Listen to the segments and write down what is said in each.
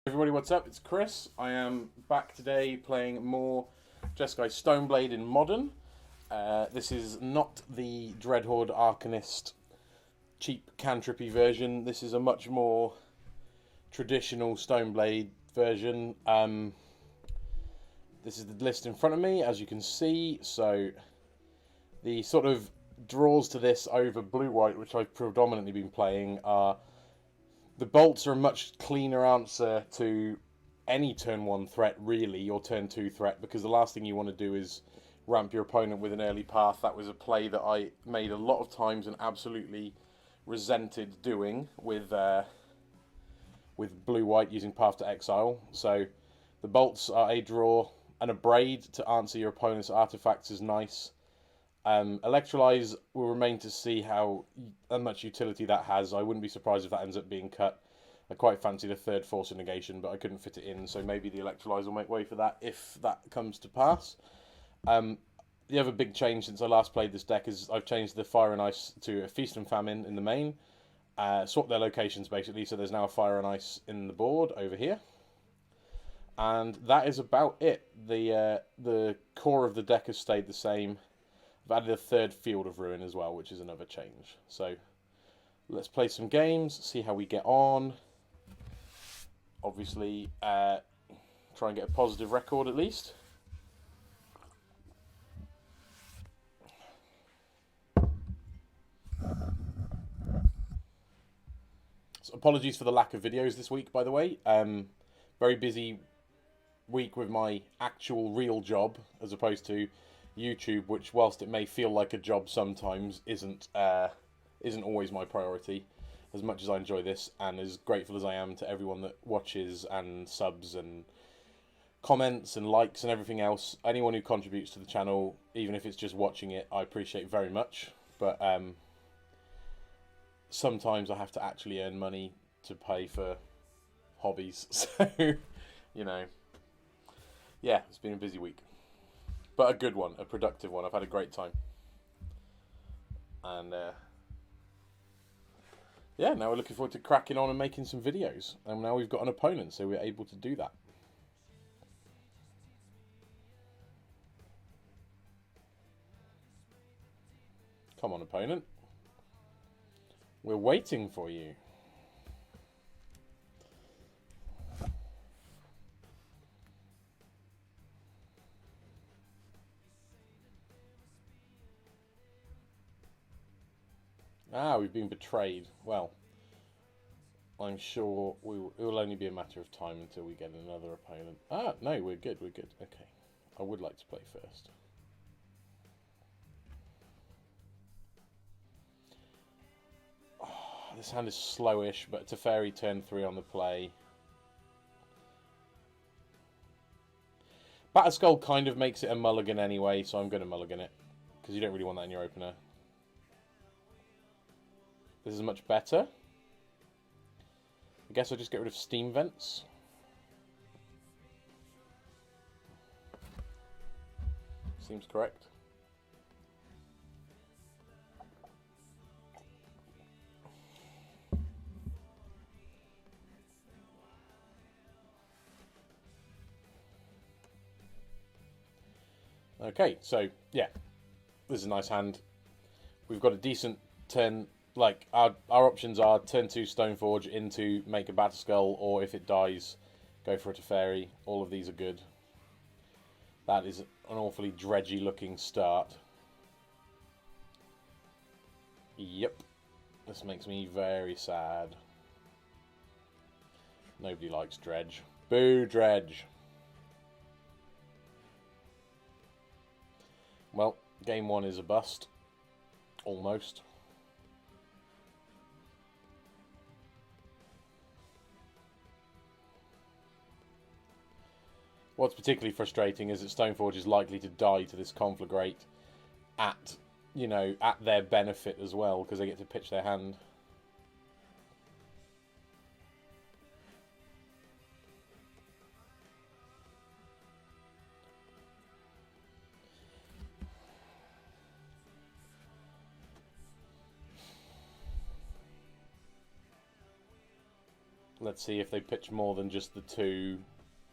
Everybody, what's up? It's Chris. I am back today playing more Jeskai Stoneblade in Modern. This is not the Dreadhorde Arcanist cheap cantrippy version. This is a much more traditional Stoneblade version. This is the list in front of me, as you can see. So the sort of draws to this over blue-white, which I've predominantly been playing, are the bolts are a much cleaner answer to any turn 1 threat, really, or turn 2 threat, because the last thing you want to do is ramp your opponent with an early path. That was a play that I made a lot of times and absolutely resented doing with blue-white using Path to Exile. So the bolts are a draw, and a braid to answer your opponent's artifacts is nice. Electrolyze will remain to see how much utility that has. I wouldn't be surprised if that ends up being cut. I quite fancied a third Force of Negation, but I couldn't fit it in, so maybe the Electrolyze will make way for that if that comes to pass. The other big change since I last played this deck is I've changed the Fire and Ice to a Feast and Famine in the main. Swapped their locations, basically, so there's now a Fire and Ice in the board over here. And that is about it. The core of the deck has stayed the same. I've added a third Field of Ruin as well, which is another change. So let's play some games, see how we get on. Obviously, try and get a positive record at least. So apologies for the lack of videos this week, by the way. Very busy week with my actual real job, as opposed to YouTube, which, whilst it may feel like a job sometimes, isn't always my priority. As much as I enjoy this, and as grateful as I am to everyone that watches and subs and comments and likes and everything else, anyone who contributes to the channel, even if it's just watching it, I appreciate very much. But sometimes I have to actually earn money to pay for hobbies, so you know, yeah, it's been a busy week. But a good one, a productive one. I've had a great time. And yeah, now we're looking forward to cracking on and making some videos. And now we've got an opponent, so we're able to do that. Come on, opponent. We're waiting for you. Ah, we've been betrayed. Well, I'm sure it will only be a matter of time until we get another opponent. Ah, no, we're good, we're good. Okay. I would like to play first. Oh, this hand is slowish, but it's a fairy turn 3 on the play. Batterskull kind of makes it a mulligan anyway, so I'm going to mulligan it. Because you don't really want that in your opener. This is much better. I guess I'll just get rid of Steam Vents. Seems correct. Okay, so yeah, this is a nice hand. We've got a decent turn. Like, our options are turn 2 Stoneforge into make a Batterskull, or if it dies, go for a Teferi. All of these are good. That is an awfully dredgy looking start. Yep. This makes me very sad. Nobody likes Dredge. Boo, Dredge. Well, game 1 is a bust. Almost. What's particularly frustrating is that Stoneforge is likely to die to this Conflagrate at, you know, at their benefit as well, because they get to pitch their hand. Let's see if they pitch more than just the 2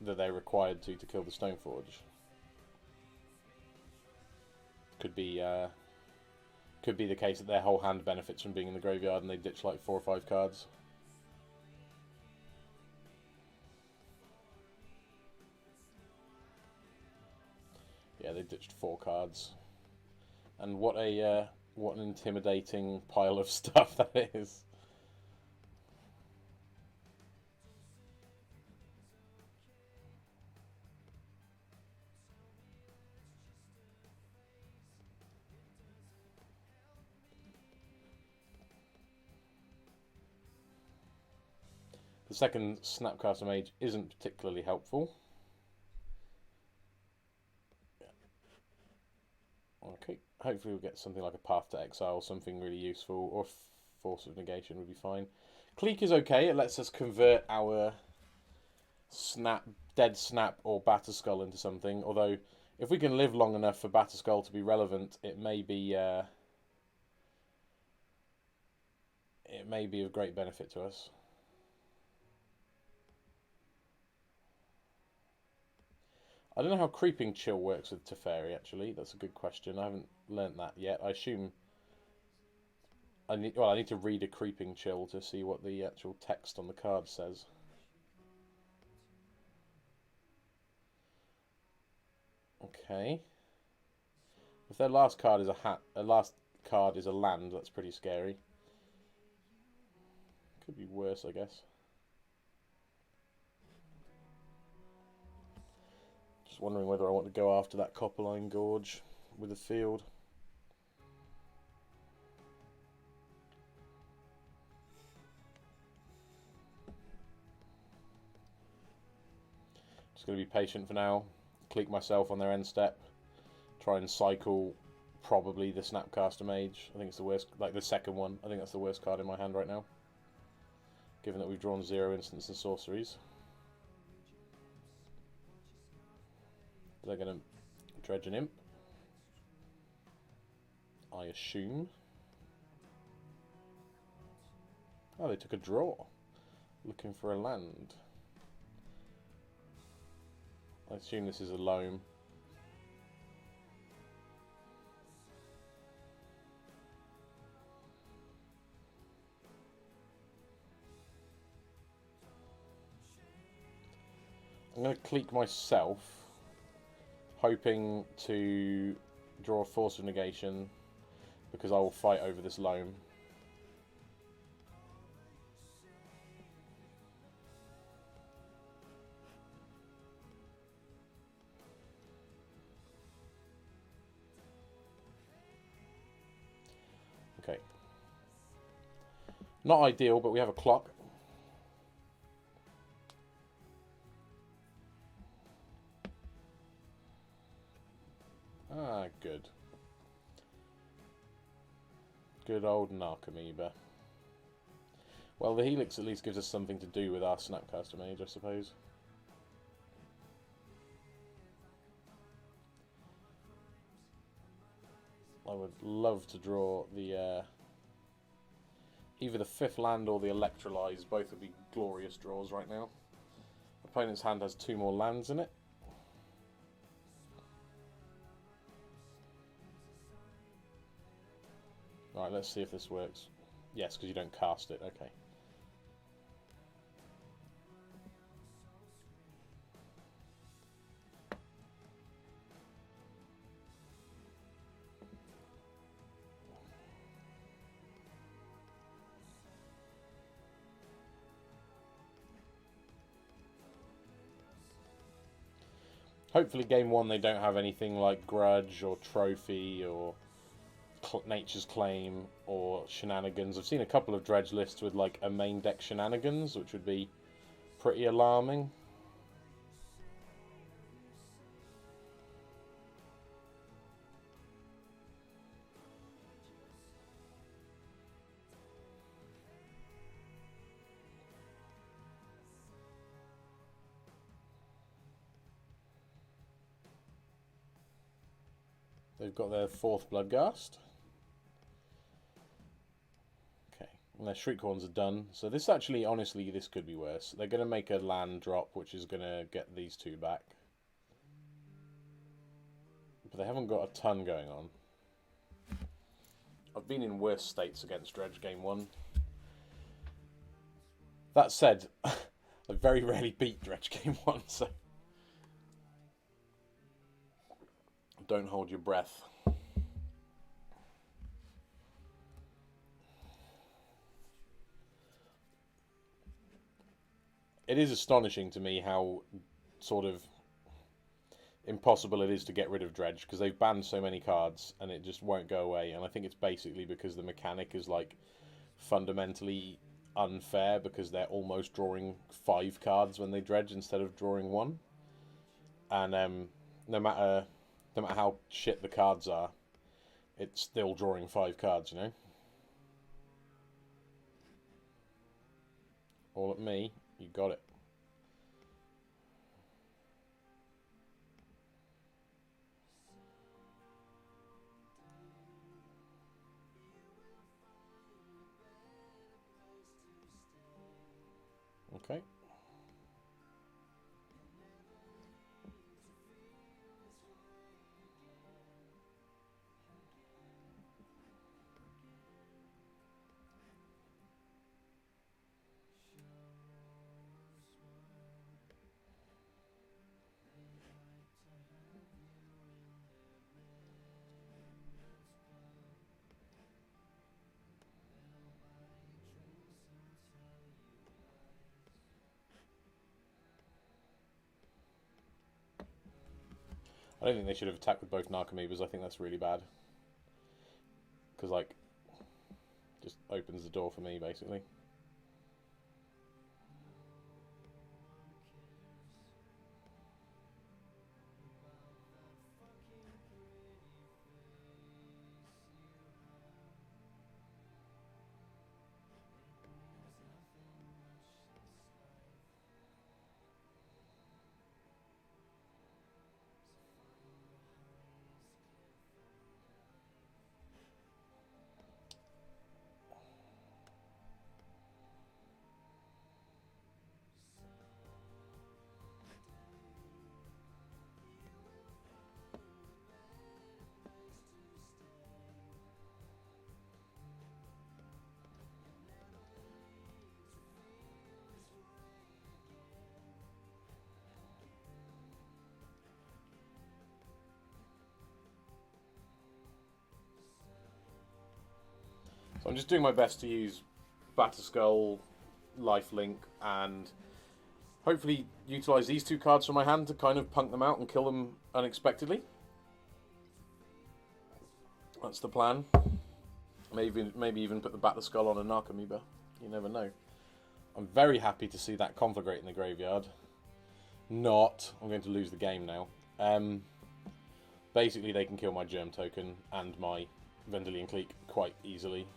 that they're required to kill the Stoneforge. Could be the case that their whole hand benefits from being in the graveyard and they ditch like 4 or 5 cards. Yeah, they ditched 4 cards. And what an intimidating pile of stuff that is. The second Snapcaster Mage isn't particularly helpful. Okay, hopefully we'll get something like a Path to Exile, something really useful, or Force of Negation would be fine. Cleek is okay, it lets us convert our Dead Snap or Batterskull into something, although if we can live long enough for Batterskull to be relevant, it may be of great benefit to us. I don't know how Creeping Chill works with Teferi, actually. That's a good question. I haven't learnt that yet. I assume I need to read a Creeping Chill to see what the actual text on the card says. Okay. If their last card is a land, that's pretty scary. Could be worse, I guess. Just wondering whether I want to go after that Copperline Gorge with a field. Just going to be patient for now. Click myself on their end step. Try and cycle probably the Snapcaster Mage. I think it's the worst, like the second one. I think that's the worst card in my hand right now, given that we've drawn 0 instants and sorceries. They're going to dredge an imp, I assume. Oh, they took a draw. Looking for a land. I assume this is a loam. I'm going to clique myself, hoping to draw a Force of Negation, because I will fight over this loam. Okay. Not ideal, but we have a clock. Ah, good. Good old Narcomoeba. Well, the Helix at least gives us something to do with our Snapcaster Mage, I suppose. I would love to draw the either the 5th land or the Electrolyze. Both would be glorious draws right now. Opponent's hand has 2 more lands in it. Alright, let's see if this works. Yes, because you don't cast it. Okay. Hopefully game 1 they don't have anything like Grudge or Trophy or Nature's Claim or Shenanigans. I've seen a couple of Dredge lists with like a main deck Shenanigans, which would be pretty alarming. They've got their 4th Bloodghast. Okay, And their Shriekhorns are done. So this actually, honestly, this could be worse. They're going to make a land drop, which is going to get these two back. But they haven't got a ton going on. I've been in worse states against Dredge game 1. That said, I very rarely beat Dredge game 1, so... Don't hold your breath. It is astonishing to me how sort of impossible it is to get rid of Dredge, because they've banned so many cards and it just won't go away. And I think it's basically because the mechanic is like fundamentally unfair, because they're almost drawing 5 cards when they Dredge instead of drawing 1. And no matter how shit the cards are, it's still drawing 5 cards, you know? All at me, you got it. Okay. I don't think they should have attacked with both Narcomoebas. I think that's really bad. Because, like, just opens the door for me, basically. So I'm just doing my best to use Batterskull, Lifelink, and hopefully utilise these 2 cards from my hand to kind of punk them out and kill them unexpectedly. That's the plan. Maybe even put the Batterskull on a Narcomoeba. You never know. I'm very happy to see that Conflagrate in the graveyard. I'm going to lose the game now. Basically, they can kill my Germ Token and my Vendilion Clique quite easily.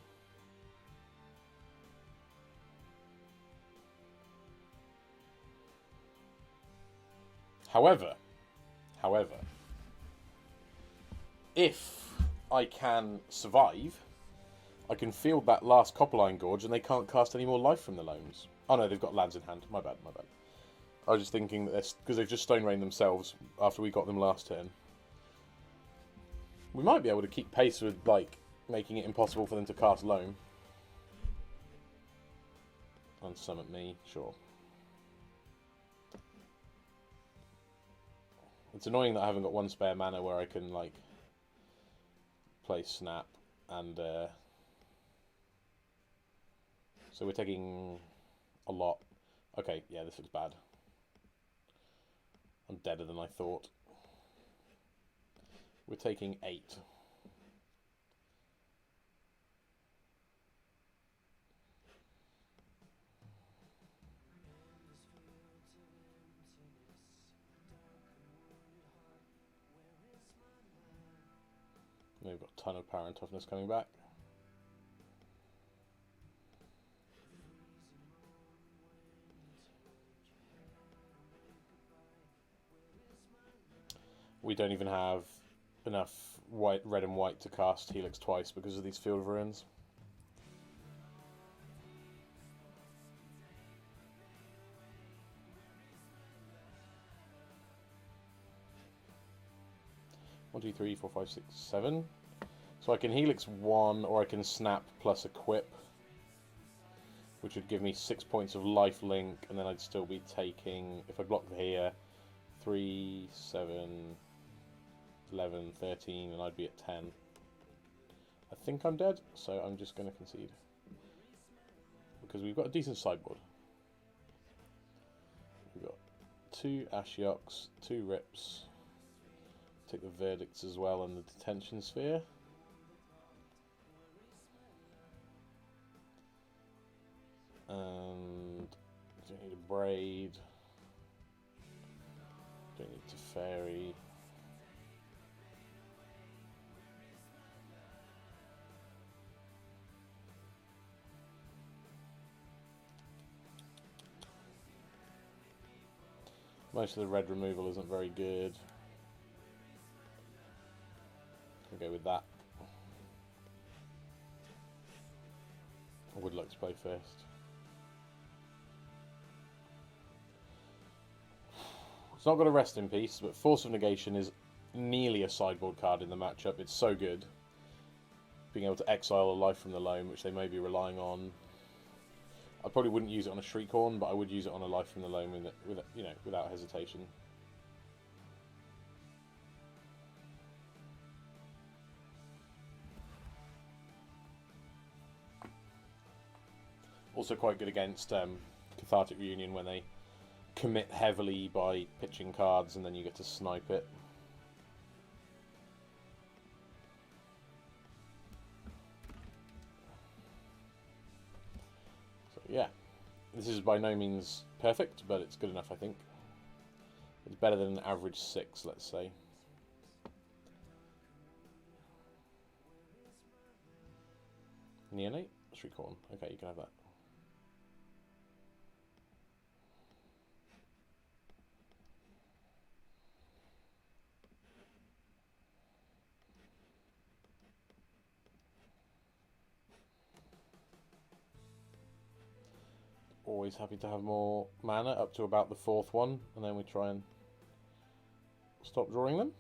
However, if I can survive, I can field that last Copperline Gorge and they can't cast any more life from the loans. Oh no, they've got lands in hand. My bad. I was just thinking that because they've just Stone Rained themselves after we got them last turn. We might be able to keep pace with, like, making it impossible for them to cast loan. And summon me, sure. It's annoying that I haven't got 1 spare mana where I can, like, play Snap and, so we're taking a lot. Okay, yeah, this looks bad. I'm deader than I thought. We're taking 8. We've got a ton of power and toughness coming back. We don't even have enough red and white to cast Helix twice because of these Field of Ruins. 1, 2, 3, 4, 5, 6, 7. So I can Helix 1, or I can Snap plus Equip, which would give me 6 points of life link, and then I'd still be taking, if I block here, 3, 7, 11, 13, and I'd be at 10. I think I'm dead, so I'm just going to concede. Because we've got a decent sideboard. We've got 2 Ashioks, 2 Rips. Take the Verdicts as well, and the Detention Sphere. And don't need a Braid. Don't need to Fairy. Most of the red removal isn't very good. I'll go with that. I would like to play first. It's not got a Rest in Peace, but Force of Negation is nearly a sideboard card in the matchup. It's so good. Being able to exile a life from the loam, which they may be relying on. I probably wouldn't use it on a Shriekhorn, but I would use it on a life from the loam without hesitation. Also quite good against Cathartic Reunion when they commit heavily by pitching cards and then you get to snipe it. So yeah, this is by no means perfect, but it's good enough, I think. It's better than an average 6, let's say. Neonate? Shriekhorn. Okay, you can have that. Always happy to have more mana, up to about the 4th one, and then we try and stop drawing them.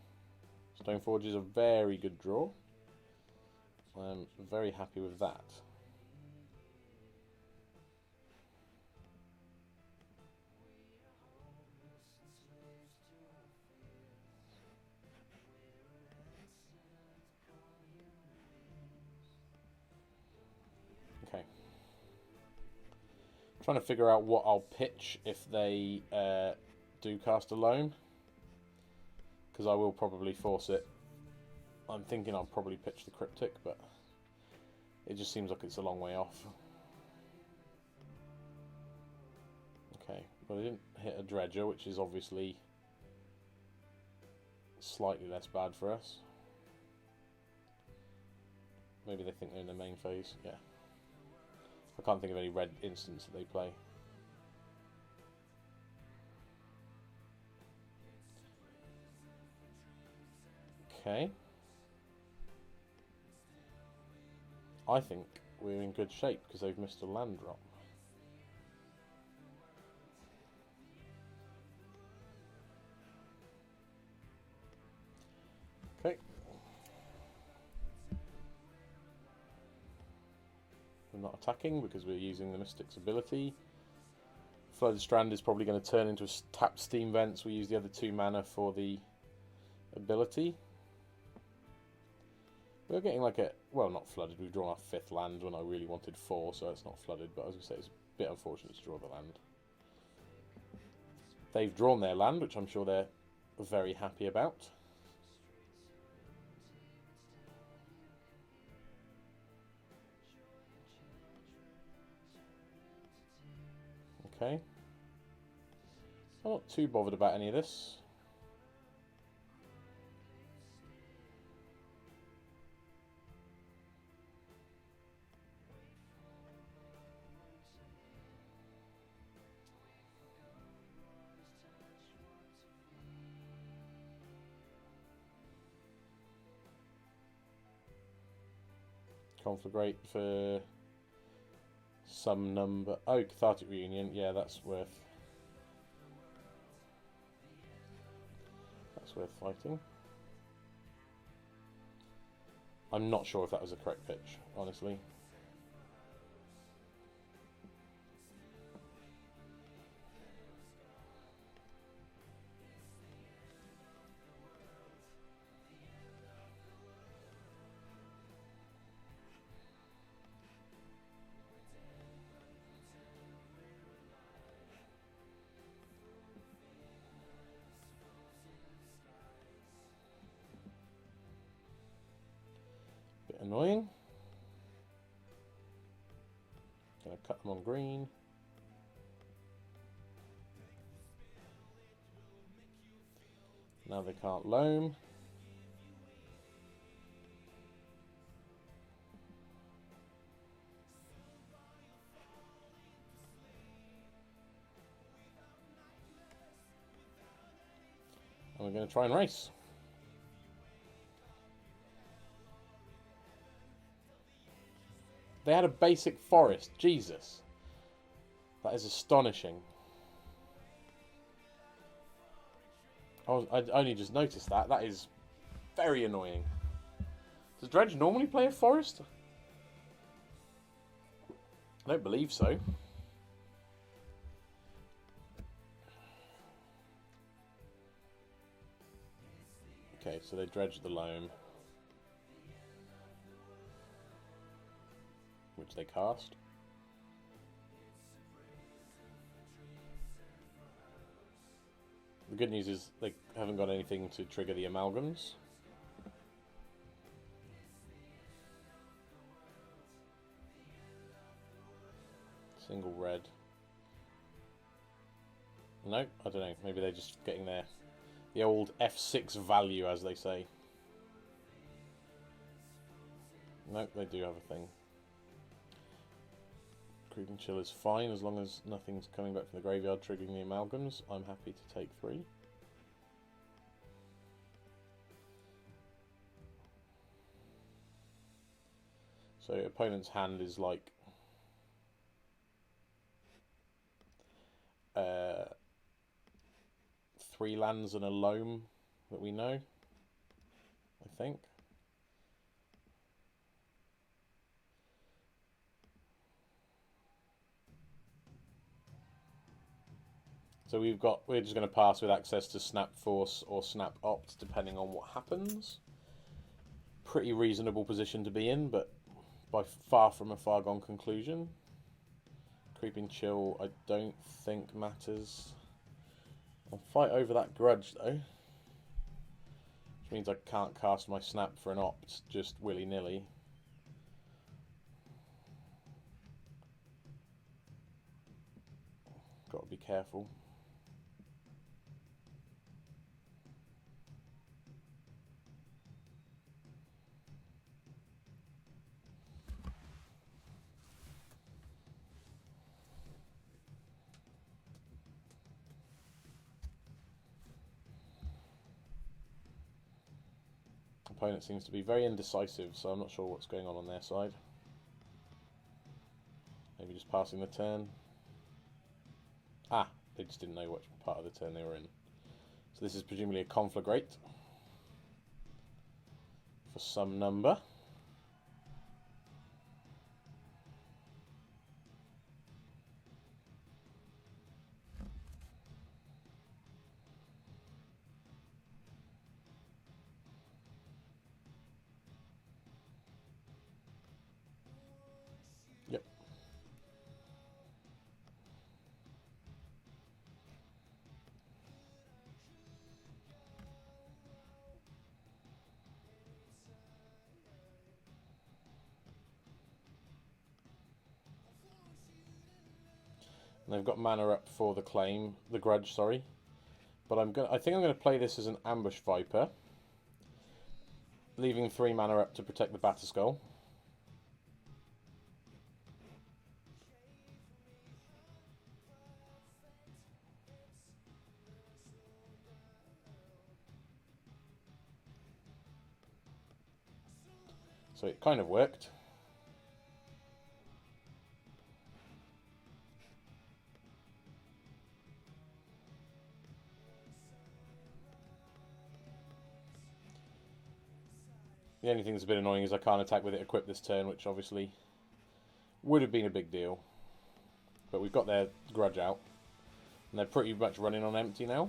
Stoneforge is a very good draw. I'm very happy with that. Okay. Trying to figure out what I'll pitch if they do cast a loam, because I will probably force it. I'm thinking I'll probably pitch the Cryptic, but it just seems like it's a long way off. Okay, well, I didn't hit a Dredger, which is obviously slightly less bad for us. Maybe they think they're in the main phase, yeah. I can't think of any red instants that they play. Okay. I think we're in good shape because they've missed a land drop. Okay. We're not attacking because we're using the Mystic's ability. Flooded Strand is probably going to turn into a tapped Steam Vents. We use the other 2 mana for the ability. We're getting like a... Well, not flooded. We've drawn our 5th land when I really wanted 4, so it's not flooded. But as I say, it's a bit unfortunate to draw the land. They've drawn their land, which I'm sure they're very happy about. Okay. I'm not too bothered about any of this. Conflagrate for some number. Oh, Cathartic Reunion. Yeah, that's worth fighting. I'm not sure if that was the correct pitch, honestly. Bit annoying. Gonna cut them on green. Now they can't loam. And we're going to try and race. They had a basic forest. Jesus. That is astonishing. I only just noticed that. That is very annoying. Does Dredge normally play a forest? I don't believe so. Okay, so they dredge the loam, which they cast. The good news is they haven't got anything to trigger the amalgams. Single red. No, I don't know. Maybe they're just getting the old F6 value, as they say. No, they do have a thing. Creeping Chill is fine as long as nothing's coming back from the graveyard triggering the amalgams. I'm happy to take 3. So opponent's hand is like 3 lands and a loam that we know, I think. So we're just going to pass with access to Snap Force or Snap Opt, depending on what happens. Pretty reasonable position to be in, but by far from a far gone conclusion. Creeping Chill, I don't think matters. I'll fight over that Grudge though, which means I can't cast my Snap for an Opt just willy-nilly. Got to be careful. Opponent seems to be very indecisive, so I'm not sure what's going on their side. Maybe just passing the turn. Ah, they just didn't know which part of the turn they were in. So this is presumably a Conflagrate for some number. Yep. And they've got mana up for the Grudge, sorry. But I think I'm gonna play this as an Ambush Viper, leaving 3 mana up to protect the Batterskull. So it kind of worked. The only thing that's a bit annoying is I can't attack with it equipped this turn, which obviously would have been a big deal. But we've got their grudge out. And they're pretty much running on empty now.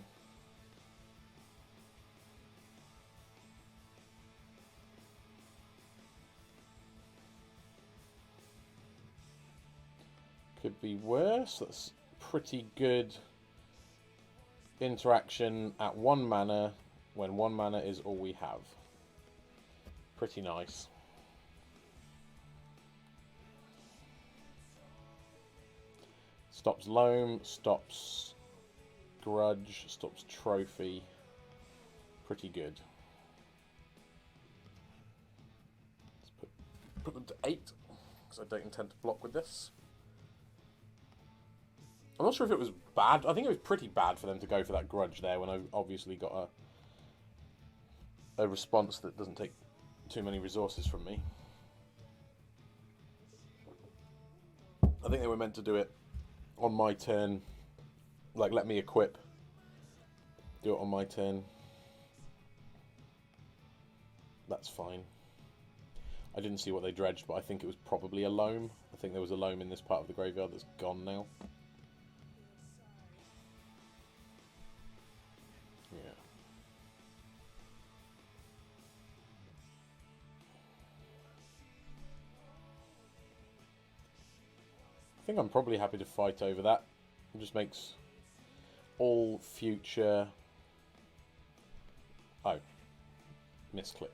Could be worse. That's pretty good interaction at 1 mana when 1 mana is all we have. Pretty nice. Stops Loam, stops Grudge, stops Trophy. Pretty good. Let's put them to 8, because I don't intend to block with this. I'm not sure if it was bad. I think it was pretty bad for them to go for that Grudge there when I obviously got a response that doesn't take too many resources from me. I think they were meant to do it on my turn. Like, let me equip. Do it on my turn. That's fine. I didn't see what they dredged, but I think it was probably a loam. I think there was a loam in this part of the graveyard that's gone now. Yeah. I think I'm probably happy to fight over that. It just makes all future... Oh. Misclicked.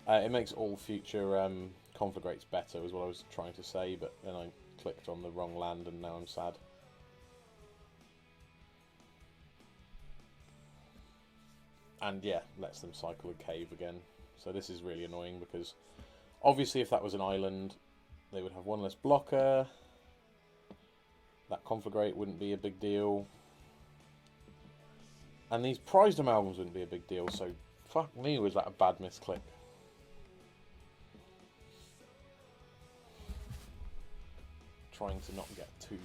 It makes all future conflagrates better, was what I was trying to say, but then I clicked on the wrong land and now I'm sad. And yeah, lets them cycle a cave again. So this is really annoying because obviously if that was an island, they would have 1 less blocker. That conflagrate wouldn't be a big deal. And these prized amalgams wouldn't be a big deal, so fuck me, was that a bad misclick. Trying to not get too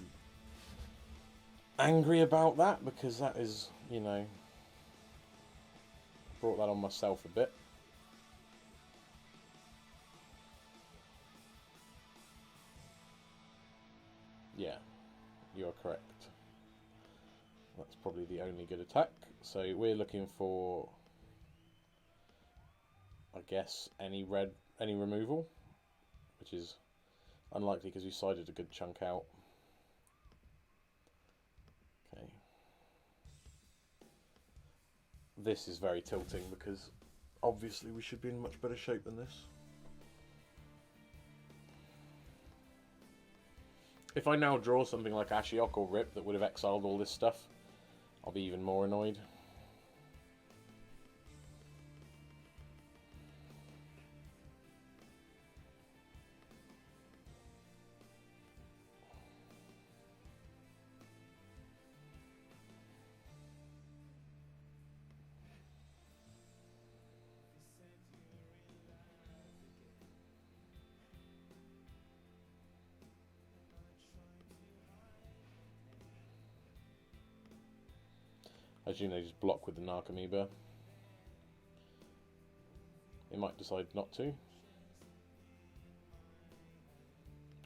angry about that, because that is, you know, brought that on myself a bit. Yeah, you are correct. That's probably the only good attack. So we're looking for, I guess, any removal, which is unlikely because we sided a good chunk out. Okay. This is very tilting because obviously we should be in much better shape than this. If I now draw something like Ashiok or Rip that would have exiled all this stuff, I'll be even more annoyed. I assume they just block with the Narcomoeba. They might decide not to.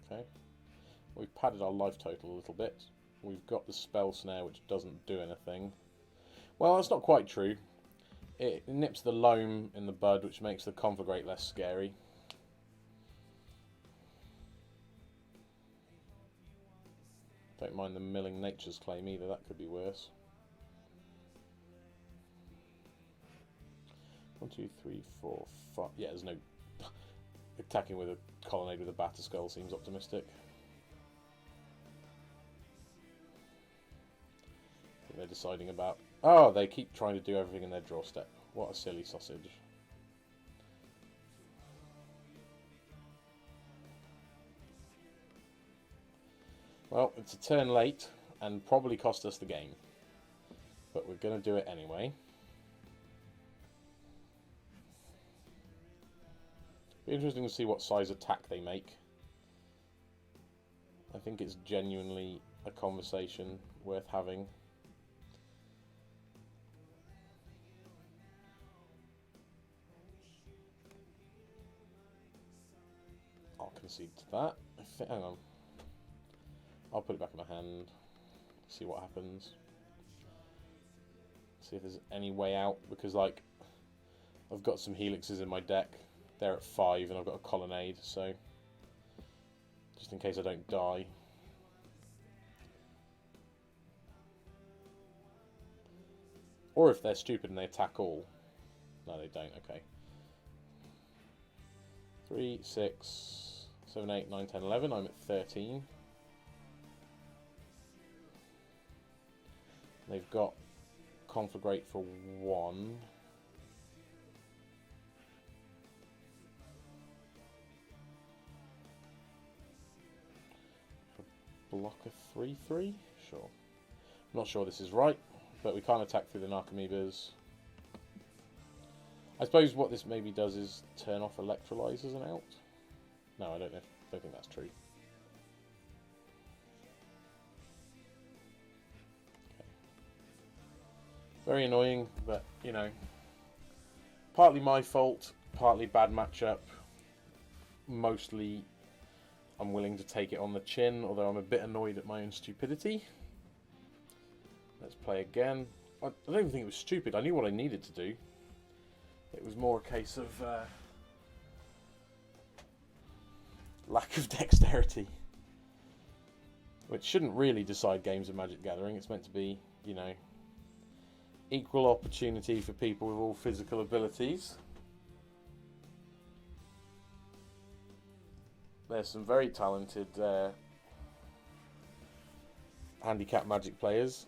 Okay. We've padded our life total a little bit. We've got the Spell Snare, which doesn't do anything. Well, that's not quite true. It nips the loam in the bud, which makes the conflagrate less scary. Don't mind the milling Nature's Claim either, that could be worse. 1, 2, 3, 4, 5. Yeah, there's no... Attacking with a Colonnade with a Batterskull seems optimistic. I think they're deciding about... Oh, they keep trying to do everything in their draw step. What a silly sausage. Well, it's a turn late and probably cost us the game. But we're going to do it anyway. Be interesting to see what size attack they make. I think it's genuinely a conversation worth having. I'll concede to that. Hang on. I'll put it back in my hand. See what happens. See if there's any way out, because like I've got some helixes in my deck. They're at 5 and I've got a colonnade, so just in case I don't die. Or if they're stupid and they attack all. No, they don't, okay. 3, 6, 7, 8, 9, 10, 11. I'm at 13. They've got Conflagrate for 1. Block a 3/3? Sure. I'm not sure this is right, but we can't attack through the Narcomoebas. I suppose what this maybe does is turn off Electrolyze as an out. No, I don't know. Don't think that's true. Okay. Very annoying, but you know, partly my fault, partly bad matchup. Mostly I'm willing to take it on the chin, although I'm a bit annoyed at my own stupidity. Let's play again. I don't even think it was stupid. I knew what I needed to do. It was more a case of lack of dexterity, which shouldn't really decide games of Magic Gathering. It's meant to be, you know, equal opportunity for people with all physical abilities. There's some very talented handicap Magic players,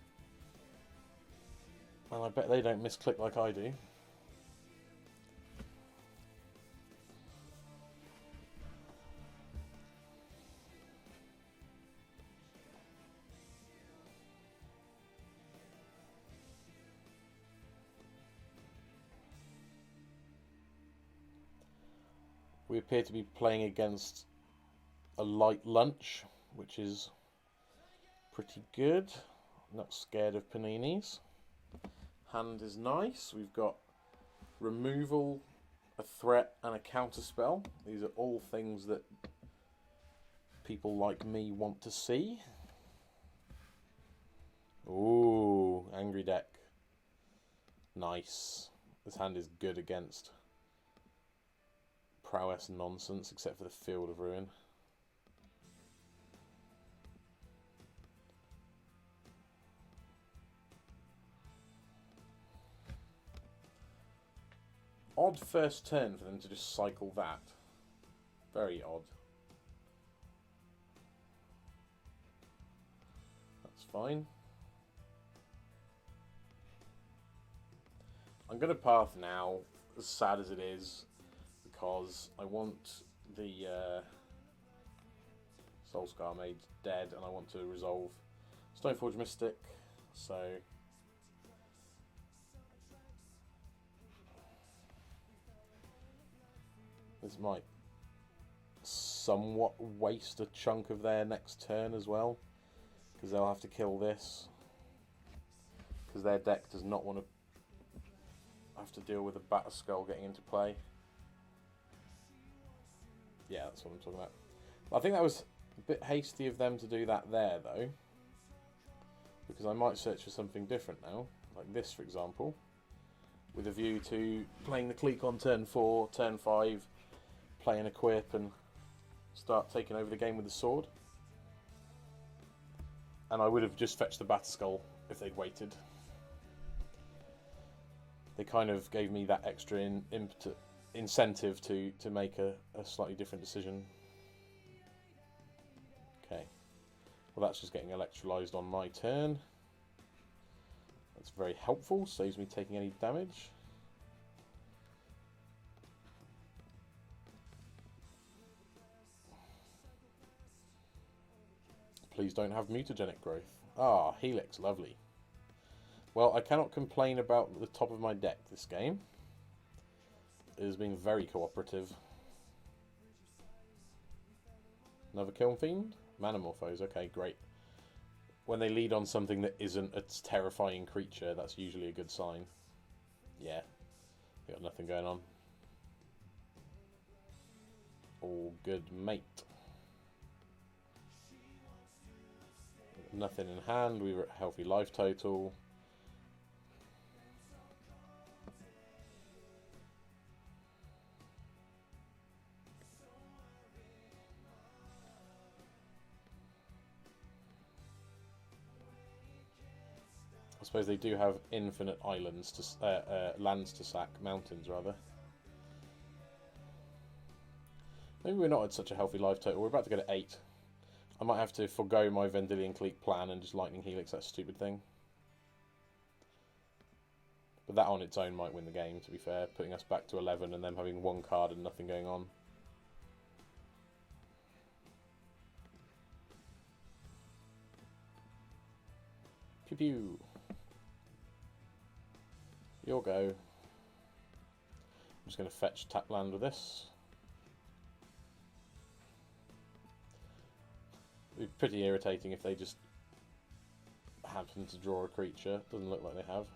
and I bet they don't misclick like I do. We appear to be playing against a light lunch, which is pretty good. Not scared of paninis. Hand is nice. We've got removal, a threat, and a counter spell. These are all things that people like me want to see. Ooh, angry deck. Nice. This hand is good against Prowess nonsense, except for the Field of Ruin. Odd first turn for them to just cycle that. Very odd. That's fine. I'm going to path now, as sad as it is, because I want the Soulscar Mage dead, and I want to resolve Stoneforge Mystic, so this might somewhat waste a chunk of their next turn as well, because they'll have to kill this, because their deck does not want to have to deal with a Batterskull getting into play. Yeah, that's what I'm talking about. I think that was a bit hasty of them to do that there, though, because I might search for something different now, like this, for example, with a view to playing the Clique on turn 4, turn 5, play an Equip, and start taking over the game with the sword. And I would have just fetched the Batterskull if they'd waited. They kind of gave me that extra incentive to make a slightly different decision. Okay. Well, that's just getting electrolyzed on my turn. That's very helpful. Saves me taking any damage. Please don't have mutagenic growth. Ah, Helix, lovely. Well, I cannot complain about the top of my deck this game. It has been very cooperative. Another Kiln Fiend? Manamorphose, okay, great. When they lead on something that isn't a terrifying creature, that's usually a good sign. Yeah, we got nothing going on. All good, mate. Nothing in hand. We were at healthy life total. I suppose they do have infinite islands to lands to sack, mountains rather. Maybe we're not at such a healthy life total. We're about to go to 8. I might have to forego my Vendilion Clique plan and just Lightning Helix that stupid thing. But that on its own might win the game, to be fair, putting us back to 11 and them having one card and nothing going on. Pew pew. Your go. I'm just going to fetch tap land with this. It'd be pretty irritating if they just happen to draw a creature. Doesn't look like they have.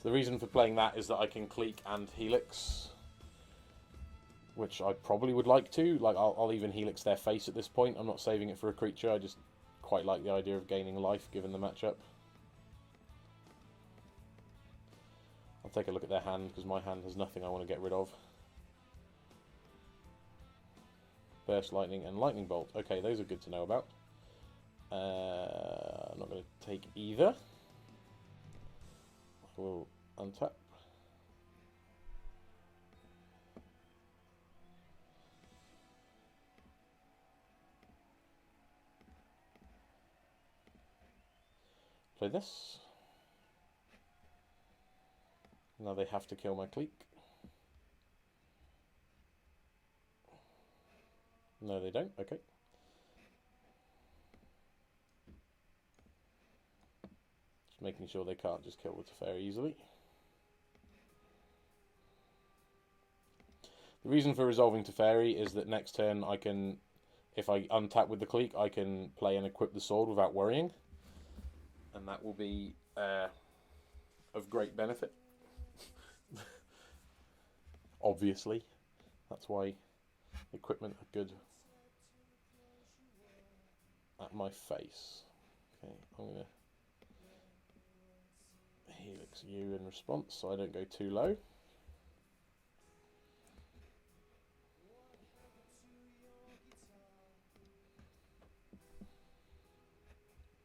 So the reason for playing that is that I can Clique and Helix, which I probably would like to. Like, I'll even Helix their face at this point. I'm not saving it for a creature. I just quite like the idea of gaining life given the matchup. I'll take a look at their hand because my hand has nothing I want to get rid of. Burst Lightning and Lightning Bolt. Okay, those are good to know about. I'm not going to take either. I will untap. Play this. Now they have to kill my Clique. No, they don't. Okay. Just making sure they can't just kill the Teferi easily. The reason for resolving Teferi is that next turn I can, if I untap with the Clique, I can play and equip the sword without worrying. And that will be of great benefit. Obviously. That's why equipment are good at my face. Okay, I'm going to Helix you in response so I don't go too low.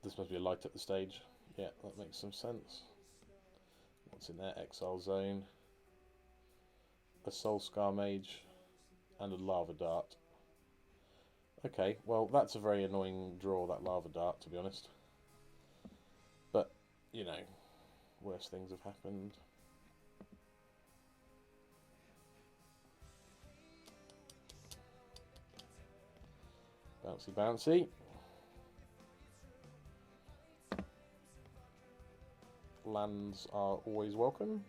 This must be a light at the stage. Yeah, that makes some sense. What's in there? Exile Zone, a Soul Scar Mage, and a Lava Dart. Okay, well that's a very annoying draw, that Lava Dart, to be honest. But, you know, worse things have happened. Bouncy bouncy. Lands are always welcome.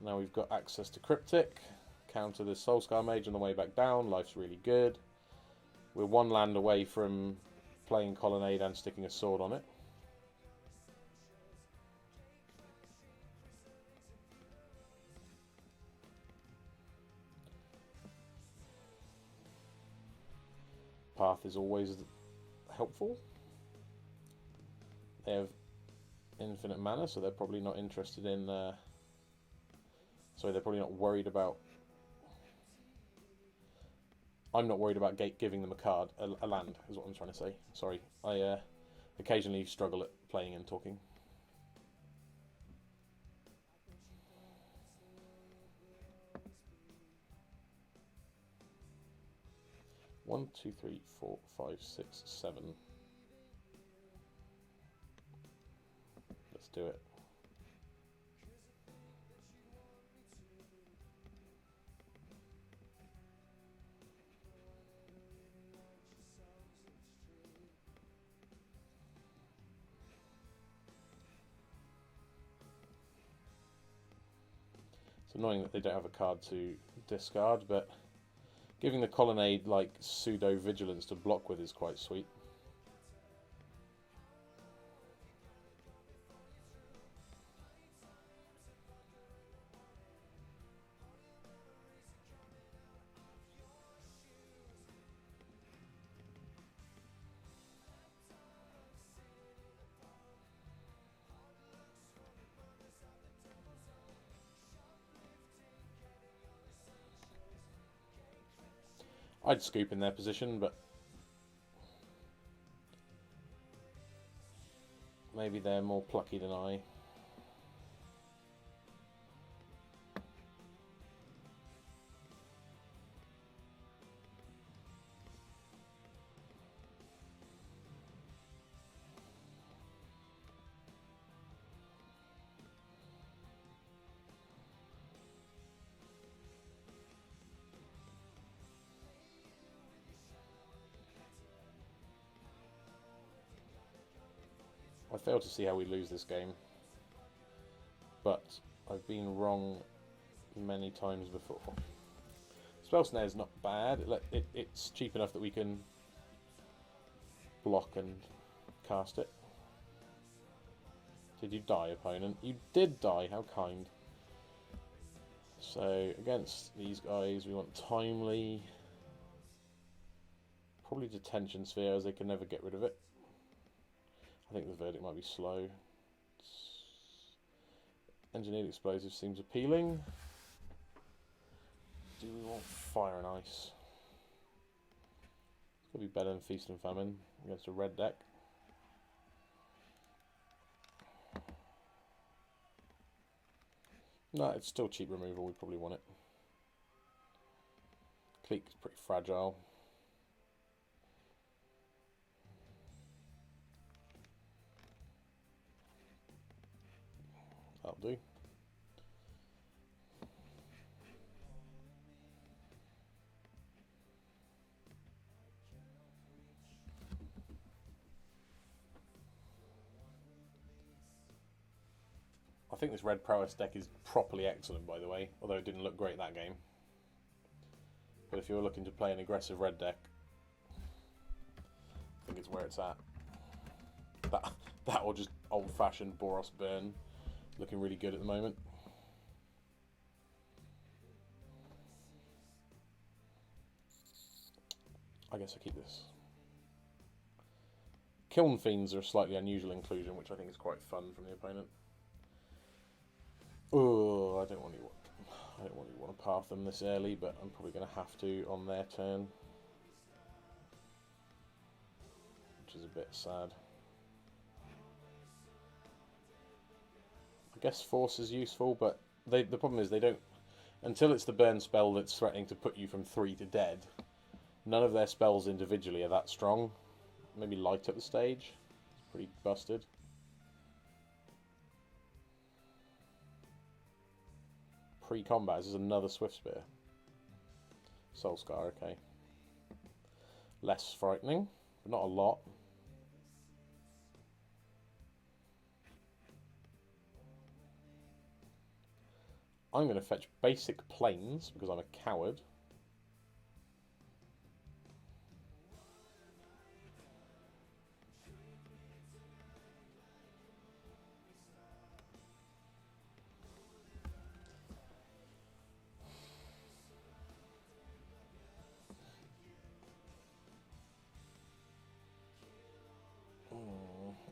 Now we've got access to Cryptic. Counter this Soulscar Mage on the way back down. Life's really good. We're one land away from playing Colonnade and sticking a sword on it. Path is always helpful. They have infinite mana, so they're probably not interested in... sorry, they're probably not worried about... I'm not worried about giving them a card, a land, is what I'm trying to say. Sorry, I occasionally struggle at playing and talking. One, two, three, four, five, six, 7. Let's do it. It's annoying that they don't have a card to discard, but giving the Colonnade like pseudo vigilance to block with is quite sweet. I'd scoop in their position, but maybe they're more plucky than I. I fail to see how we lose this game, but I've been wrong many times before. Spell Snare is not bad. It's cheap enough that we can block and cast it. Did you die, opponent? You did die, how kind. So, against these guys, we want Timely. Probably Detention Sphere, as they can never get rid of it. I think the verdict might be slow. Engineered Explosive seems appealing. Do we want Fire and Ice? It's going to be better than Feast and Famine against a red deck. No, it's still cheap removal, we probably want it. Cleek is pretty fragile. That'll do. I think this red Prowess deck is properly excellent, by the way, although it didn't look great that game. But if you're looking to play an aggressive red deck, I think it's where it's at. That or just old-fashioned Boros Burn, looking really good at the moment. I guess I keep this. Kiln Fiends are a slightly unusual inclusion, which I think is quite fun from the opponent. Oh, I don't really want to path them this early, but I'm probably going to have to on their turn, which is a bit sad. I guess Force is useful, but the problem is they don't, until it's the burn spell that's threatening to put you from 3 to dead, none of their spells individually are that strong. Maybe Light Up the Stage, it's pretty busted. Pre-combat, this is another Swift Spear. Soul Scar, okay. Less frightening, but not a lot. I'm going to fetch basic planes because I'm a coward.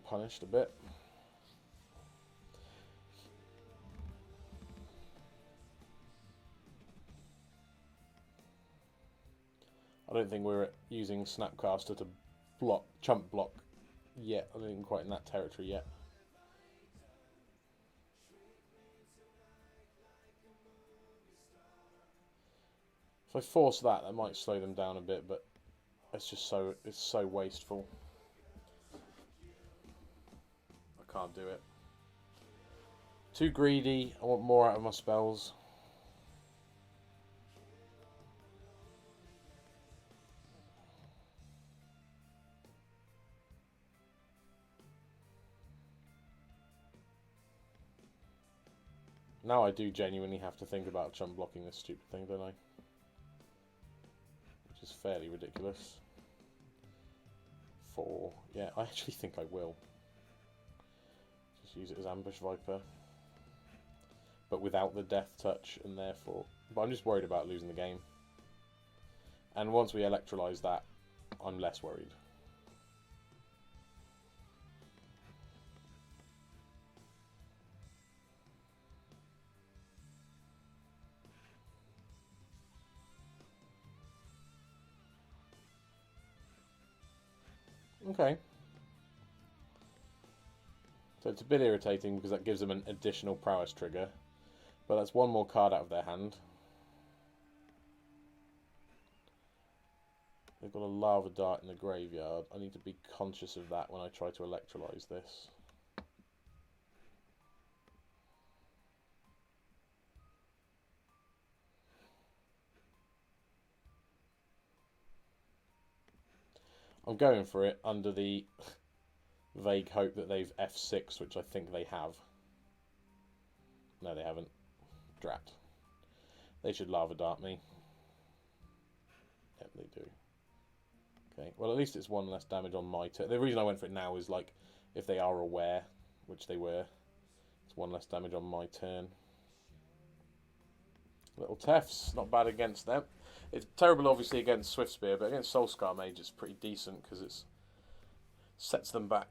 Punished a bit. I don't think we're using Snapcaster to block, chump block yet. I don't think we're quite in that territory yet. If I force that, that might slow them down a bit, but it's just it's so wasteful. I can't do it. Too greedy. I want more out of my spells. Now I do genuinely have to think about chump blocking this stupid thing, don't I? Which is fairly ridiculous. 4. Yeah, I actually think I will. Just use it as Ambush Viper. But without the death touch, and therefore... But I'm just worried about losing the game. And once we electrolyse that, I'm less worried. Okay. So it's a bit irritating because that gives them an additional prowess trigger. But that's one more card out of their hand. They've got a lava dart in the graveyard. I need to be conscious of that when I try to electrolyse this. I'm going for it under the vague hope that they've F6, which I think they have. No, they haven't. Drat. They should lava dart me. Yep, they do. Okay, well at least it's one less damage on my turn. The reason I went for it now is like, if they are aware, which they were, it's one less damage on my turn. Little Tefs, not bad against them. It's terrible obviously against Swift Spear, but against Soulscar Mage it's pretty decent because it sets them back.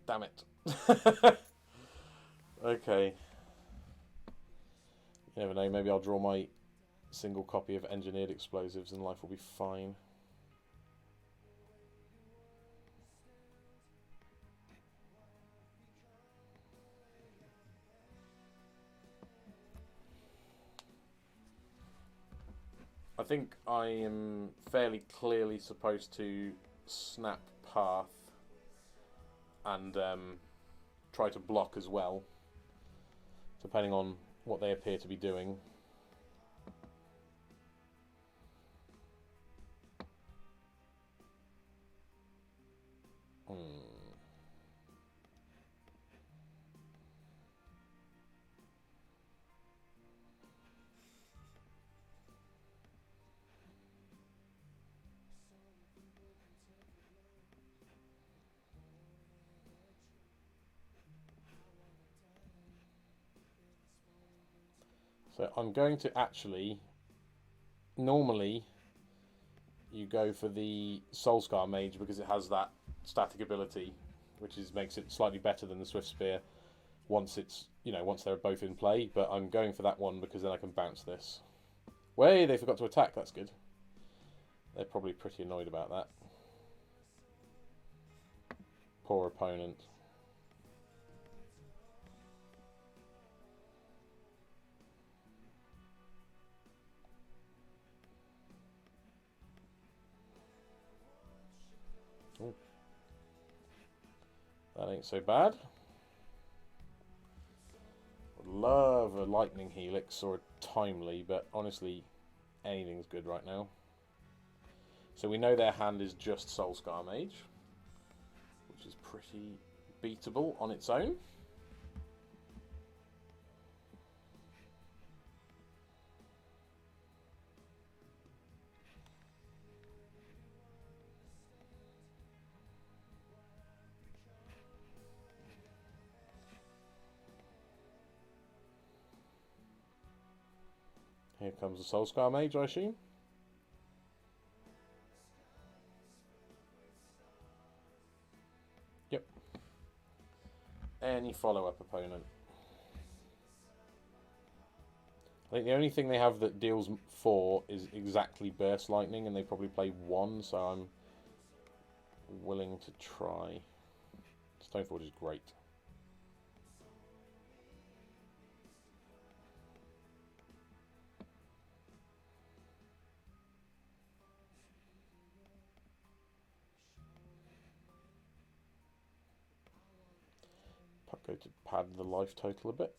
Damn it. Okay. You never know, maybe I'll draw my single copy of Engineered Explosives and life will be fine. I think I am fairly clearly supposed to snap Path and try to block as well, depending on what they appear to be doing. So I'm going to actually, normally you go for the Soulscar Mage because it has that static ability, which makes it slightly better than the Swift Spear once it's, once they're both in play, but I'm going for that one because then I can bounce this. Way, they forgot to attack, that's good. They're probably pretty annoyed about that. Poor opponent. Ooh. That ain't so bad. Would love a Lightning Helix or a Timely, but honestly, anything's good right now. So we know their hand is just Soulscar Mage, which is pretty beatable on its own. Here comes the Soulscar Mage, I assume. Yep. Any follow-up opponent. I think the only thing they have that deals 4 is exactly Burst Lightning, and they probably play 1, so I'm willing to try. Stoneforge is great. Go to pad the life total a bit.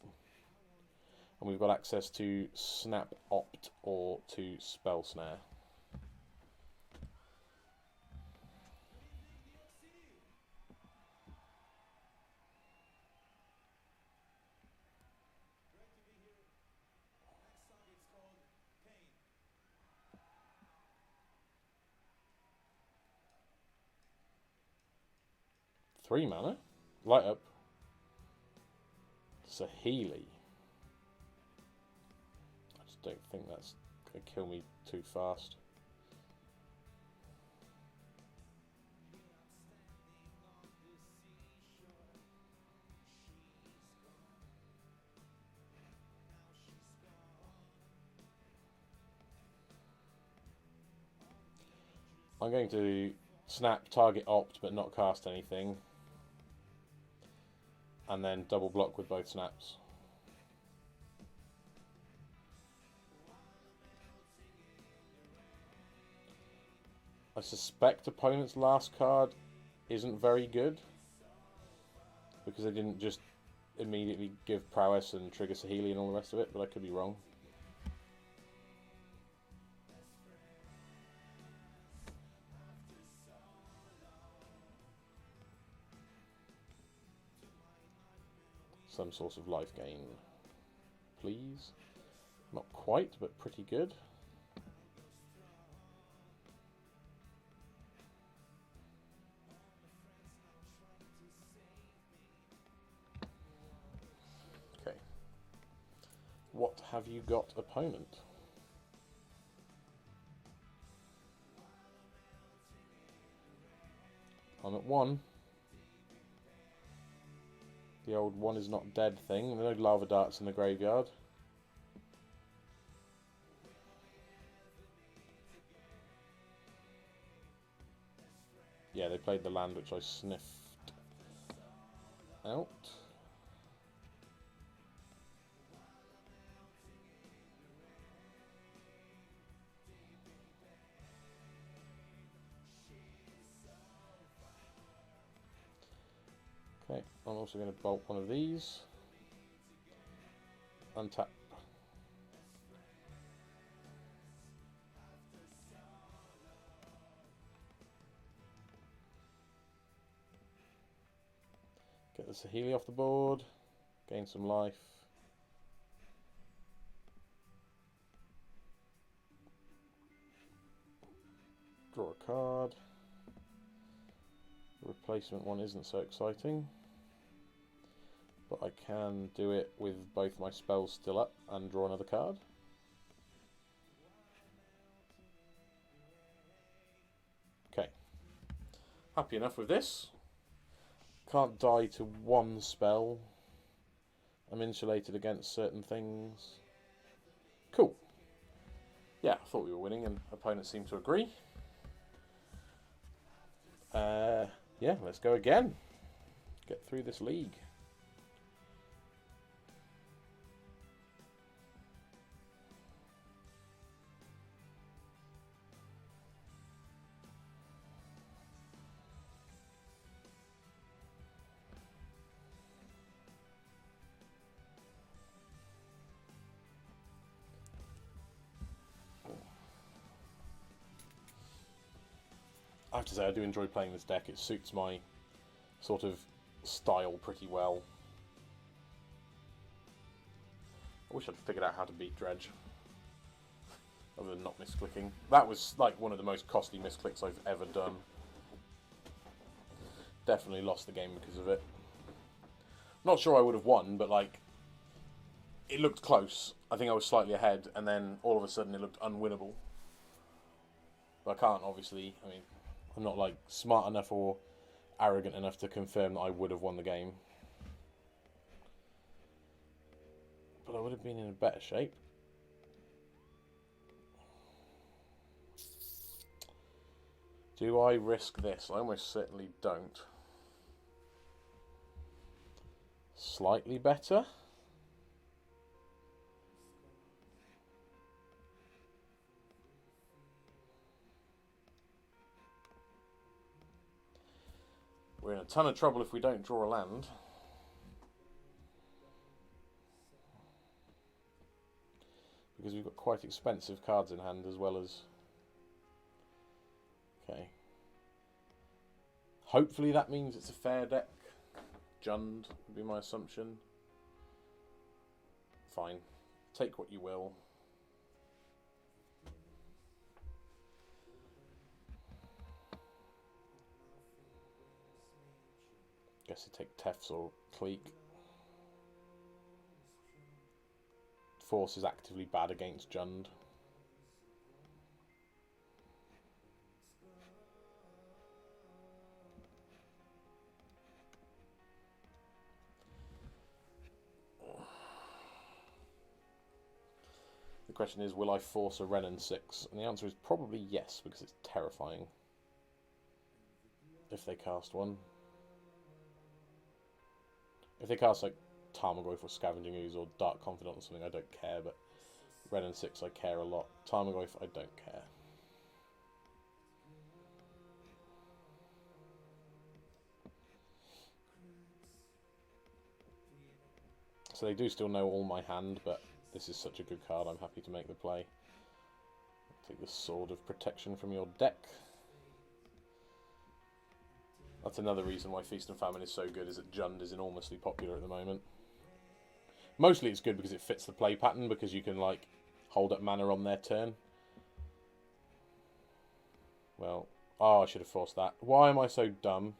And we've got access to Snap Opt or to Spell Snare. 3 mana. Light up. Saheeli. I just don't think that's going to kill me too fast. I'm going to snap, target opt, but not cast anything. And then double block with both snaps. I suspect opponent's last card isn't very good, because they didn't just immediately give Prowess and trigger Saheeli and all the rest of it, but I could be wrong. Some source of life gain, please. Not quite, but pretty good. Okay. What have you got, opponent? I'm at 1. The old one is not dead thing. There are no lava darts in the graveyard. Yeah, they played the land which I sniffed out. Okay, I'm also going to bolt one of these. Untap. Get the Saheeli off the board. Gain some life. Draw a card. The replacement one isn't so exciting, but I can do it with both my spells still up and draw another card. Okay, happy enough with this. Can't die to one spell. I'm insulated against certain things. Cool. Yeah, I thought we were winning and opponents seem to agree. Yeah, let's go again. Get through this league. I have to say, I do enjoy playing this deck. It suits my sort of style pretty well. I wish I'd figured out how to beat Dredge, other than not misclicking. That was like one of the most costly misclicks I've ever done. Definitely lost the game because of it. Not sure I would have won, but like, it looked close. I think I was slightly ahead, and then all of a sudden it looked unwinnable. But I can't, obviously, I mean, I'm not like smart enough or arrogant enough to confirm that I would have won the game. But I would have been in a better shape. Do I risk this? I almost certainly don't. Slightly better. We're in a ton of trouble if we don't draw a land. Because we've got quite expensive cards in hand as well as... Okay. Hopefully that means it's a fair deck. Jund would be my assumption. Fine. Take what you will. Guess you take Tefs or Cleek. Force is actively bad against Jund. The question is, will I force a Renin 6? And the answer is probably yes, because it's terrifying if they cast one. If they cast like Tarmogoyf or Scavenging Ooze or Dark Confidant or something, I don't care, but Renin 6 I care a lot. Tarmogoyf, I don't care. So they do still know all my hand, but this is such a good card, I'm happy to make the play. Take the Sword of Protection from your deck. That's another reason why Feast and Famine is so good, is that Jund is enormously popular at the moment. Mostly it's good because it fits the play pattern, because you can, like, hold up mana on their turn. Well, oh, I should have forced that. Why am I so dumb?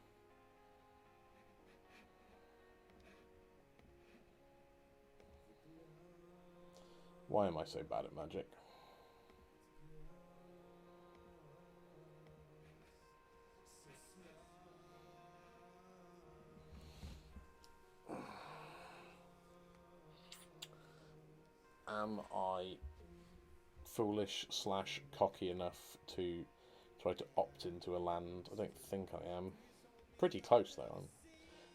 Why am I so bad at Magic? Am I foolish / cocky enough to try to opt into a land? I don't think I am. Pretty close though.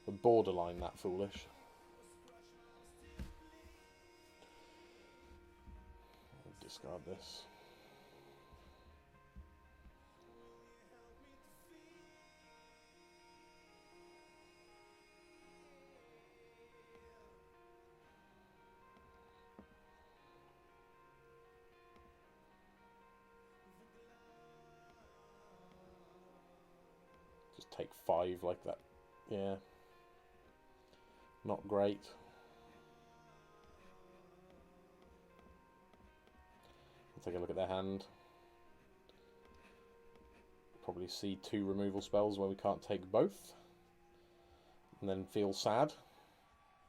I'm borderline that foolish. I'll discard this. Just take 5 like that. Yeah. Not great. I'll take a look at their hand. Probably see 2 removal spells where we can't take both. And then feel sad,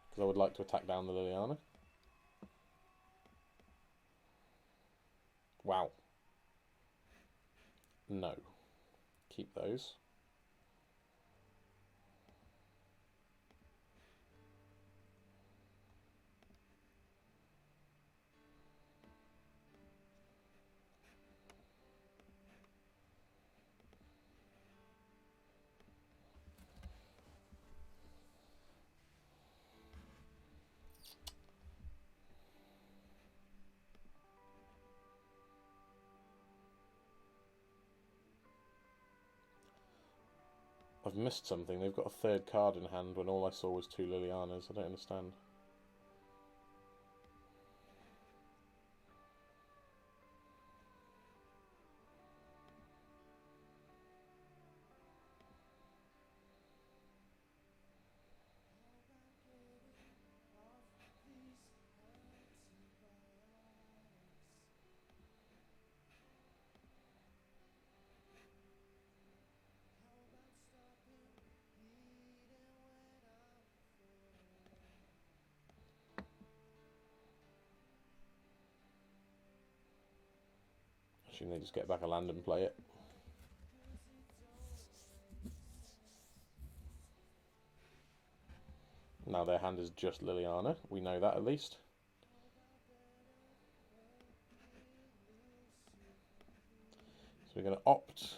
because I would like to attack down the Liliana. Wow. No. Keep those. I've missed something. They've got a 3rd card in hand when all I saw was 2 Lilianas. I don't understand. Assume they just get back a land and play it. Now their hand is just Liliana. We know that at least. So we're going to opt.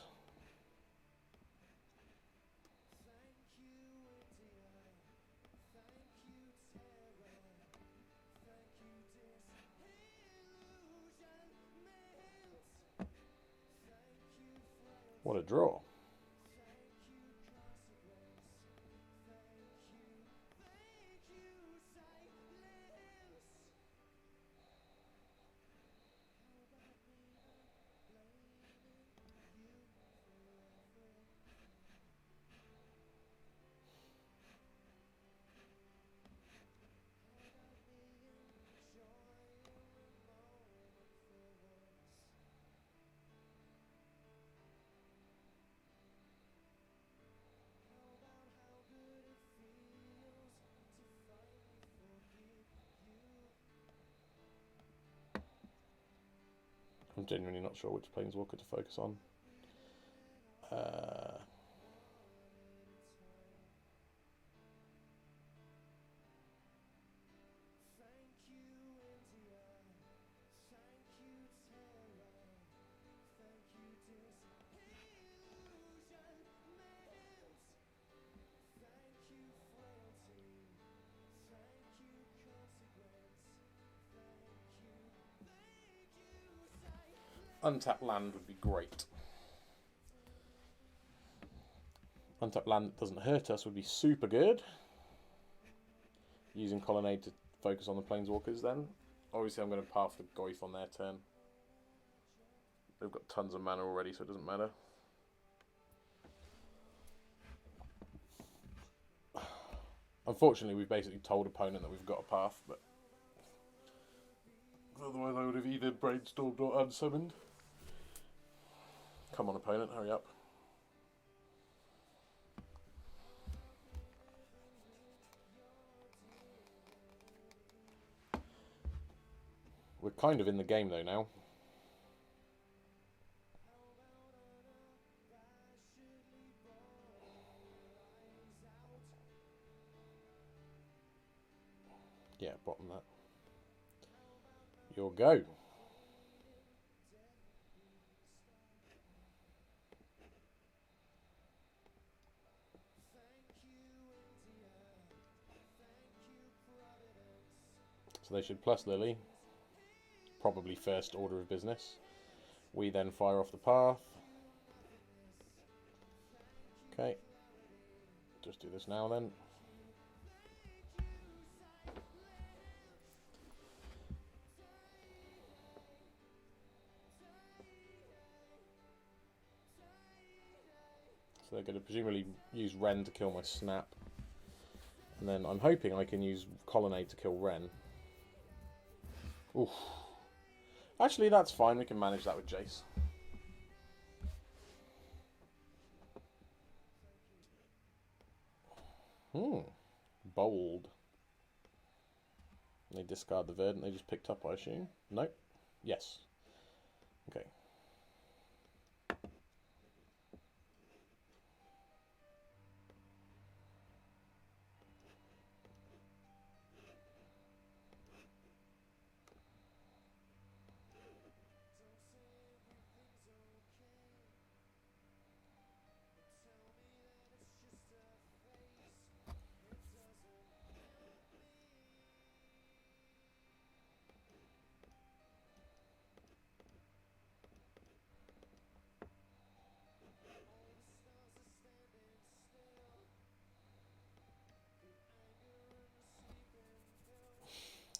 What a draw. I'm genuinely not sure which Planeswalker to focus on. Untapped land would be great. Untapped land that doesn't hurt us would be super good. Using Colonnade to focus on the Planeswalkers then. Obviously I'm going to path the Goyf on their turn. They've got tons of mana already, so it doesn't matter. Unfortunately, we've basically told opponent that we've got a path, but otherwise I would have either brainstormed or unsummoned. Come on, opponent, hurry up. We're kind of in the game though now. Yeah, bottom that. Your go. So they should plus Lily. Probably first order of business. We then fire off the path. Okay. Just do this now then. So they're going to presumably use Wrenn to kill my Snap. And then I'm hoping I can use Colonnade to kill Wrenn. Oof. Actually, that's fine. We can manage that with Jace. Bold. They discard the Verdant they just picked up, I assume. Nope. Yes. Okay.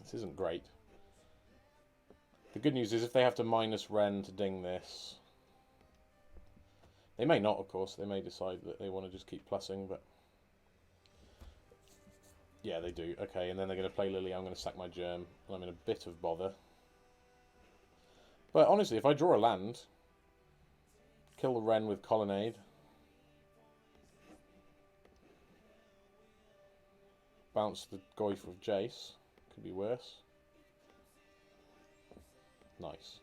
This isn't great. The good news is if they have to minus Wrenn to ding this... They may not, of course. They may decide that they want to just keep plussing, but... Yeah, they do. Okay, and then they're going to play Lily. I'm going to sack my Germ, and I'm in a bit of bother. But honestly, if I draw a land, kill the Wrenn with Colonnade, bounce the Goyf with Jace, could be worse. Nice.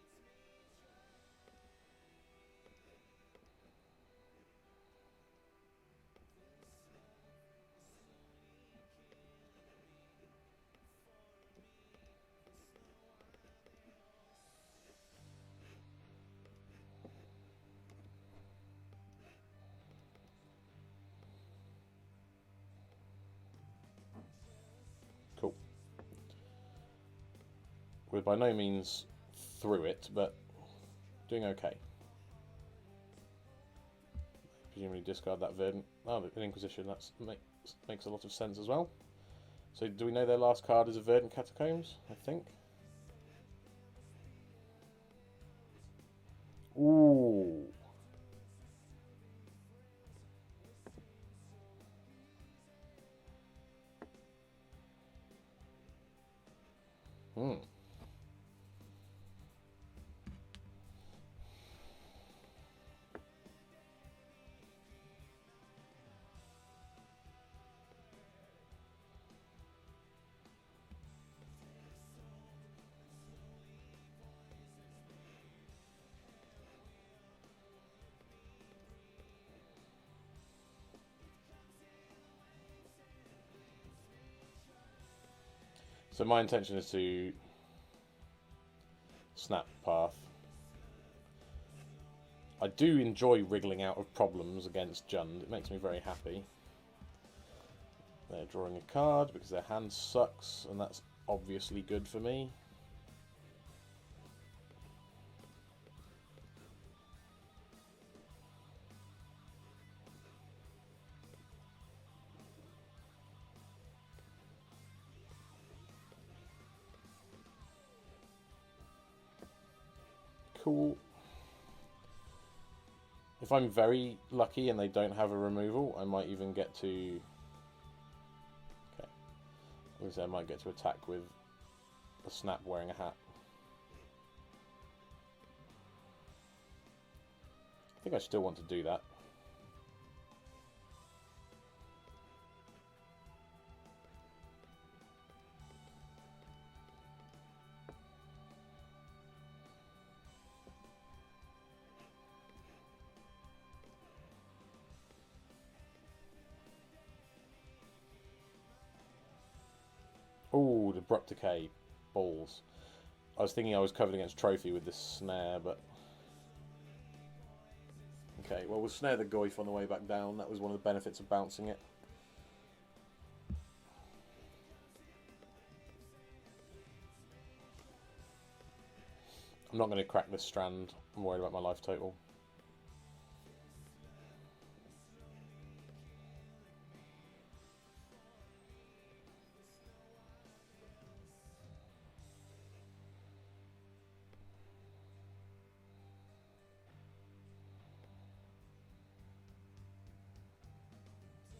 Cool. We're by no means through it, but doing okay. Presumably discard that Verdant. Oh, an Inquisition, that makes a lot of sense as well. So do we know their last card is a Verdant Catacombs? I think. Ooh. So my intention is to snap path. I do enjoy wriggling out of problems against Jund. It makes me very happy. They're drawing a card because their hand sucks, and that's obviously good for me. Cool. If I'm very lucky and they don't have a removal, I might even get to... Okay. Obviously I might get to attack with a snap wearing a hat. I think I still want to do that. Ooh, the abrupt decay. Balls. I was thinking I was covered against trophy with this snare, but... Okay, well we'll snare the Goyf on the way back down. That was one of the benefits of bouncing it. I'm not going to crack this strand. I'm worried about my life total.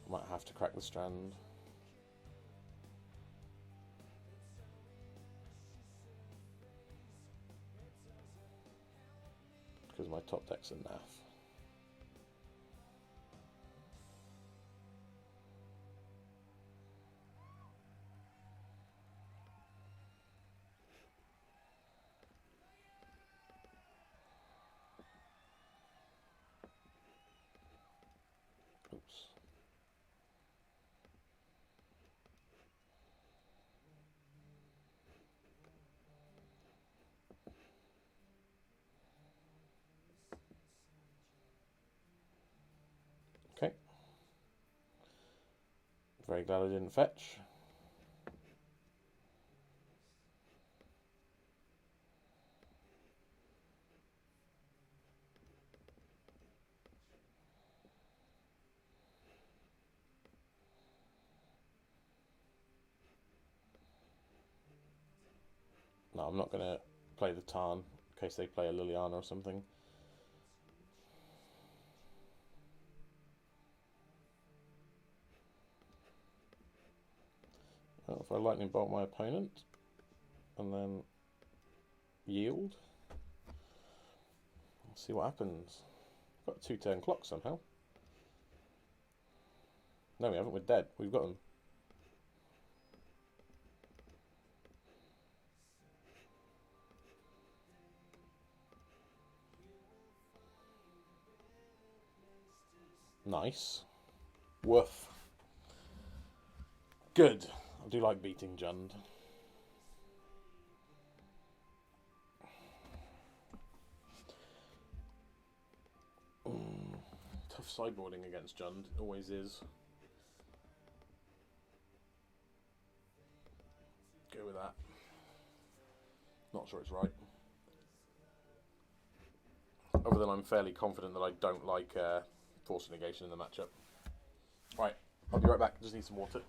I might have to crack the strand. Because my top deck's a naff. Oops. Okay. Very glad I didn't fetch. No, I'm not going to play the Tarn in case they play a Liliana or something. Well, if I lightning bolt my opponent and then yield, let's see what happens. Got a 2-turn clock somehow. No, we haven't. We're dead. We've got them. Nice. Woof. Good. I do like beating Jund. Tough sideboarding against Jund. Always is. Go with that. Not sure it's right. Other than I'm fairly confident that I don't like force negation in the matchup. Right, I'll be right back. Just need some water.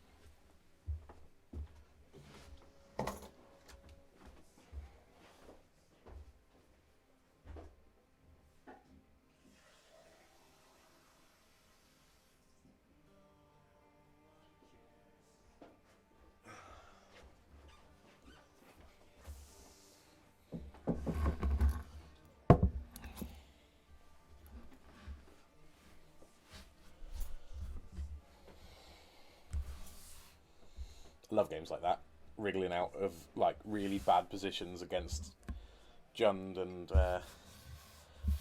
Love games like that, wriggling out of like really bad positions against Jund and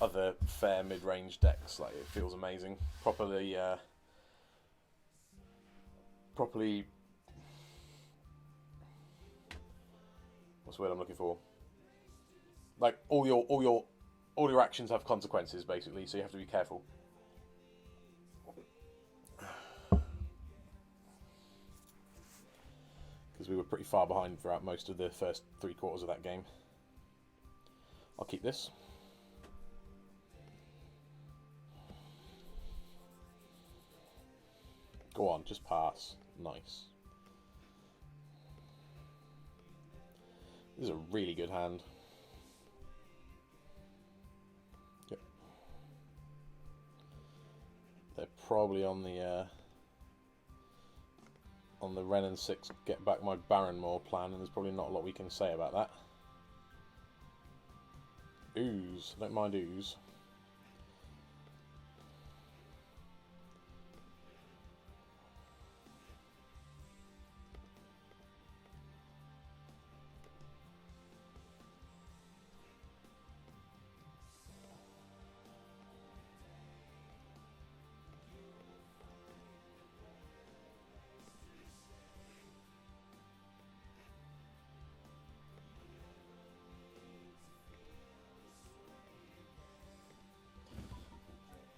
other fair mid-range decks. Like, it feels amazing. Properly What's the word I'm looking for? Like all your actions have consequences, basically. So you have to be careful. Because we were pretty far behind throughout most of the first 3/4 of that game. I'll keep this. Go on, just pass. Nice. This is a really good hand. Yep. They're probably on the Ren and 6 get back my Barrenmore plan, and there's probably not a lot we can say about that. Ooze. I don't mind ooze.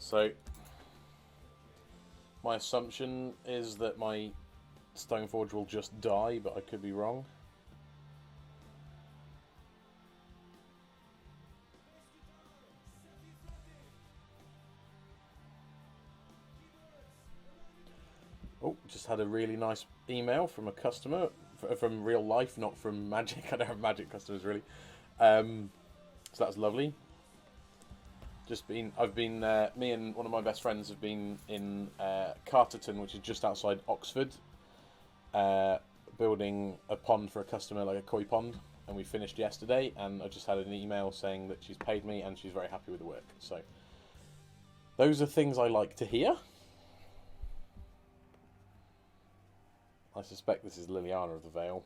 So, my assumption is that my Stoneforge will just die, but I could be wrong. Oh, just had a really nice email from a customer, from real life, not from Magic. I don't have Magic customers, really. So that's lovely. Me and one of my best friends have been in Carterton, which is just outside Oxford, building a pond for a customer, like a koi pond, and we finished yesterday, and I just had an email saying that she's paid me and she's very happy with the work. So those are things I like to hear. I suspect this is Liliana of the Vale,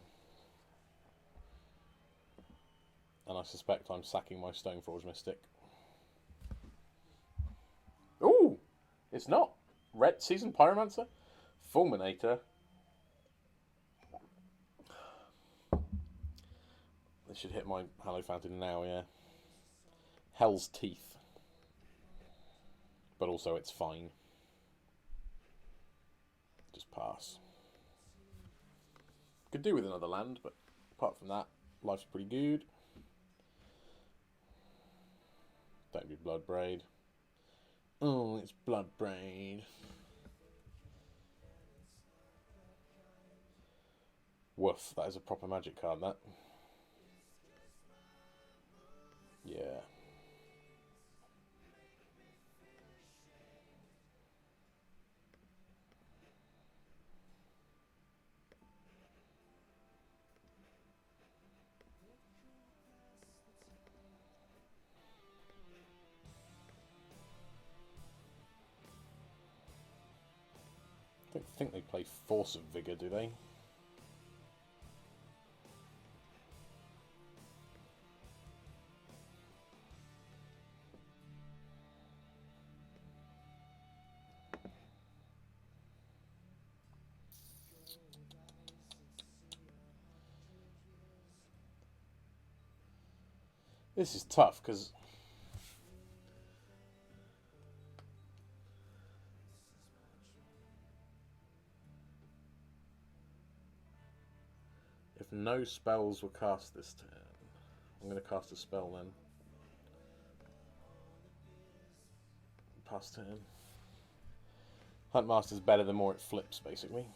and I suspect I'm sacking my Stoneforge Mystic. Ooh, it's not. Red Seasoned Pyromancer, Fulminator. This should hit my Hallow Fountain now, yeah. Hell's Teeth. But also it's fine. Just pass. Could do with another land, but apart from that, life's pretty good. Don't be Bloodbraid. Oh, it's Bloodbraid. Woof, that is a proper Magic card, that. Yeah. I don't think they play Force of Vigor, do they? This is tough, because if no spells were cast this turn, I'm going to cast a spell then. Pass turn. Huntmaster's better the more it flips, basically.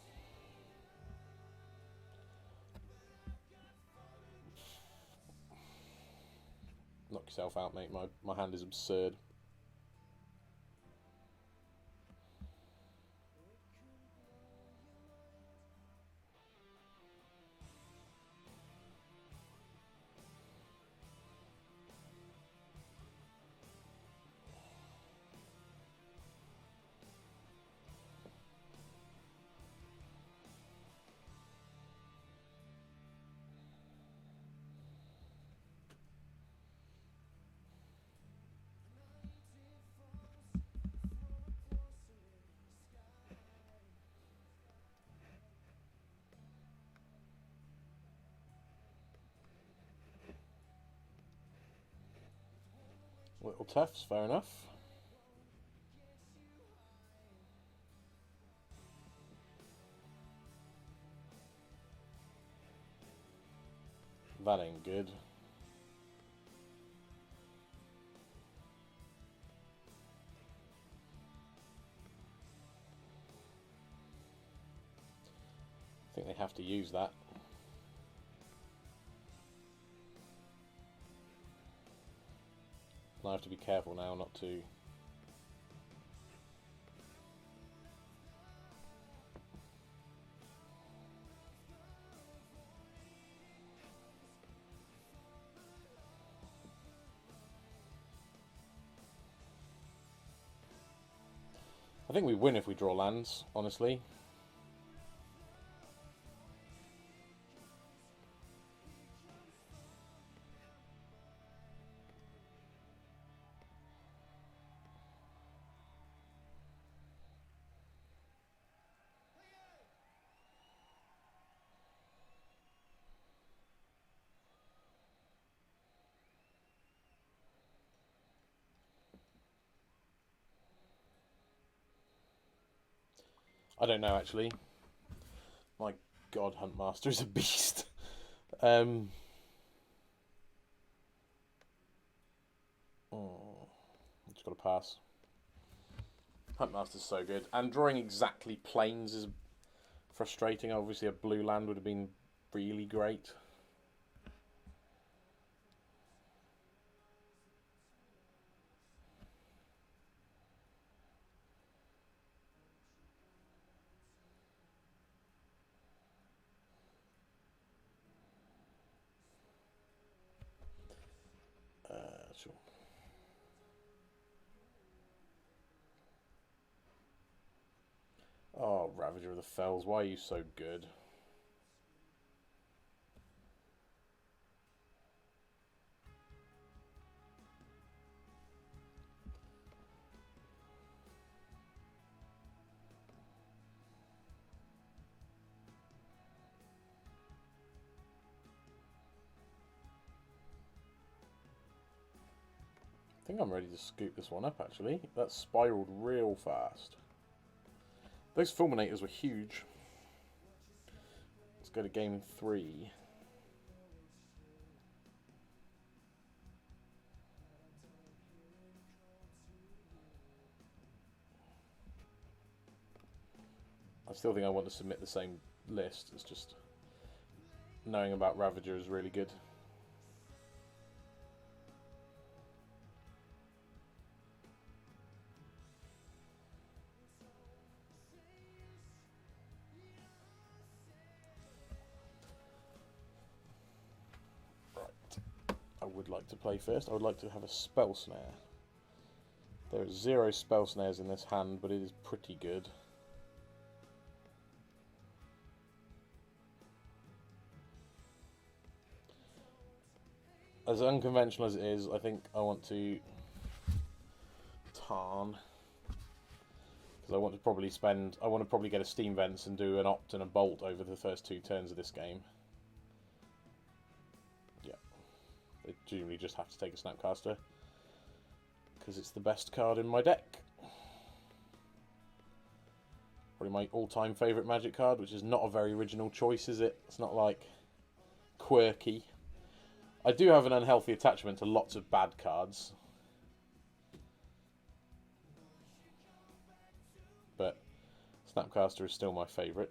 Knock yourself out, mate. My hand is absurd. Little tefts, fair enough. That ain't good. I think they have to use that. I have to be careful now not to... I think we win if we draw lands, honestly. I don't know, actually. My god, Huntmaster is a beast. Just got to pass. Huntmaster's so good. And drawing exactly plains is frustrating. Obviously, a blue land would have been really great. Sure. Oh, Ravager of the Fells, why are you so good? I think I'm ready to scoop this one up, actually. That spiraled real fast. Those Fulminators were huge. Let's go to game 3. I still think I want to submit the same list. It's just knowing about Ravager is really good. I would like to play first. I would like to have a spell snare. There are 0 spell snares in this hand, but it is pretty good. As unconventional as it is, I think I want to Tarn. Because I want to probably spend... I want to probably get a Steam Vents and do an Opt and a Bolt over the first 2 turns of this game. I generally just have to take a Snapcaster because it's the best card in my deck. Probably my all-time favourite Magic card, which is not a very original choice, is it? It's not like quirky. I do have an unhealthy attachment to lots of bad cards, but Snapcaster is still my favourite.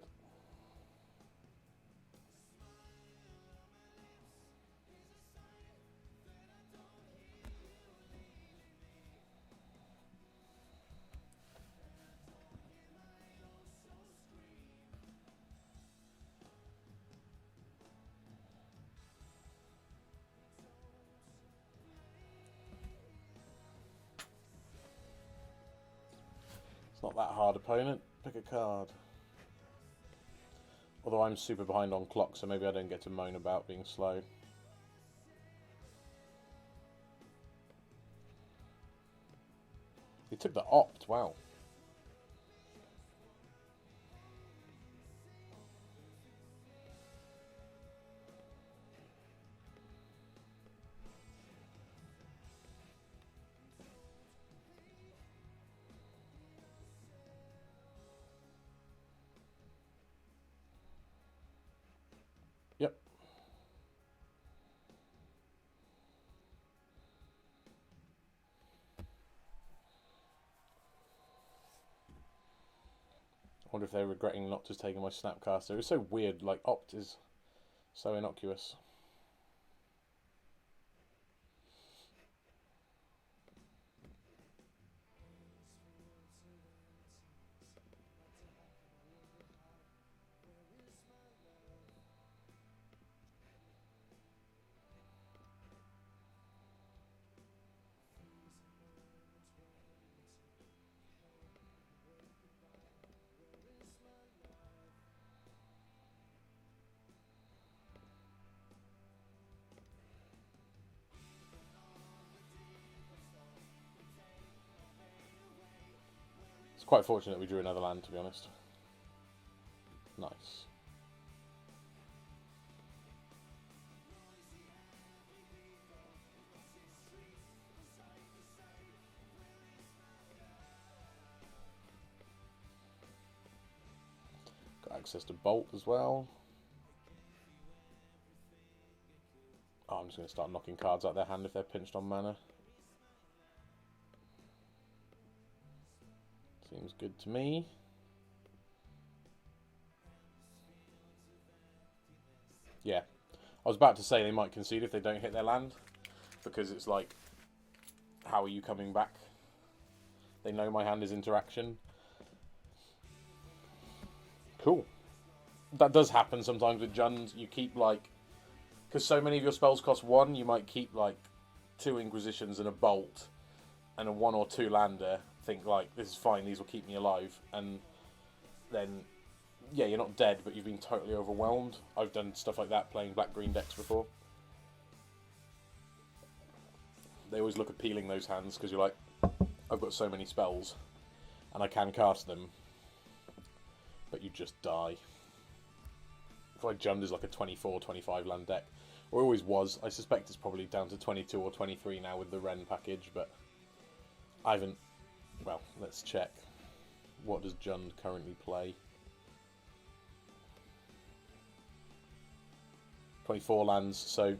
It's not that hard opponent. Pick a card. Although I'm super behind on clock, so maybe I don't get to moan about being slow. He took the Opt, wow. wonder if they're regretting not just taking my Snapcaster. It was so weird, like, Opt is so innocuous. It's quite fortunate we drew another land, to be honest. Nice. Got access to Bolt as well. Oh, I'm just going to start knocking cards out their hand if they're pinched on mana. Seems good to me. Yeah. I was about to say they might concede if they don't hit their land. Because it's like, how are you coming back? They know my hand is interaction. Cool. That does happen sometimes with Jund. You keep like... Because so many of your spells cost 1, you might keep like 2 Inquisitions and a Bolt and a 1 or 2 lander. Think like, this is fine, these will keep me alive. And then, yeah, you're not dead, but you've been totally overwhelmed. I've done stuff like that playing black-green decks before. They always look appealing, those hands, because you're like, I've got so many spells, and I can cast them, but you just die. If like Jund is like a 24, 25 land deck, or always was. I suspect it's probably down to 22 or 23 now with the Ren package, but I haven't... Well, let's check. What does Jund currently play? 24 lands, so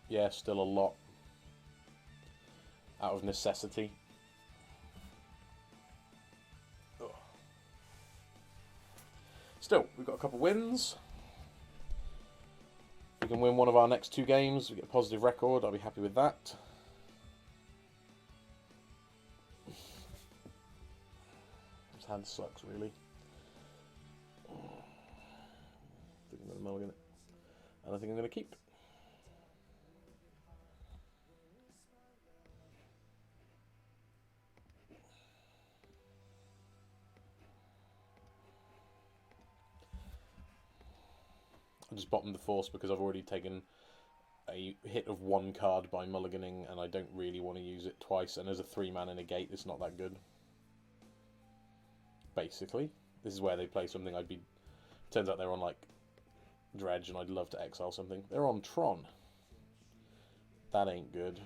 yeah, still a lot. Out of necessity. Ugh. Still, we've got a couple wins. If we can win one of our next 2 games, we get a positive record, I'll be happy with that. This hand sucks, really. I think I'm going to mulligan it. And I think I'm going to keep. I just bottomed the Force because I've already taken a hit of 1 card by mulliganing and I don't really want to use it twice, and as a 3-mana negate it's not that good. Basically. This is where they play something I'd be... Turns out they're on like Dredge and I'd love to exile something. They're on Tron. That ain't good.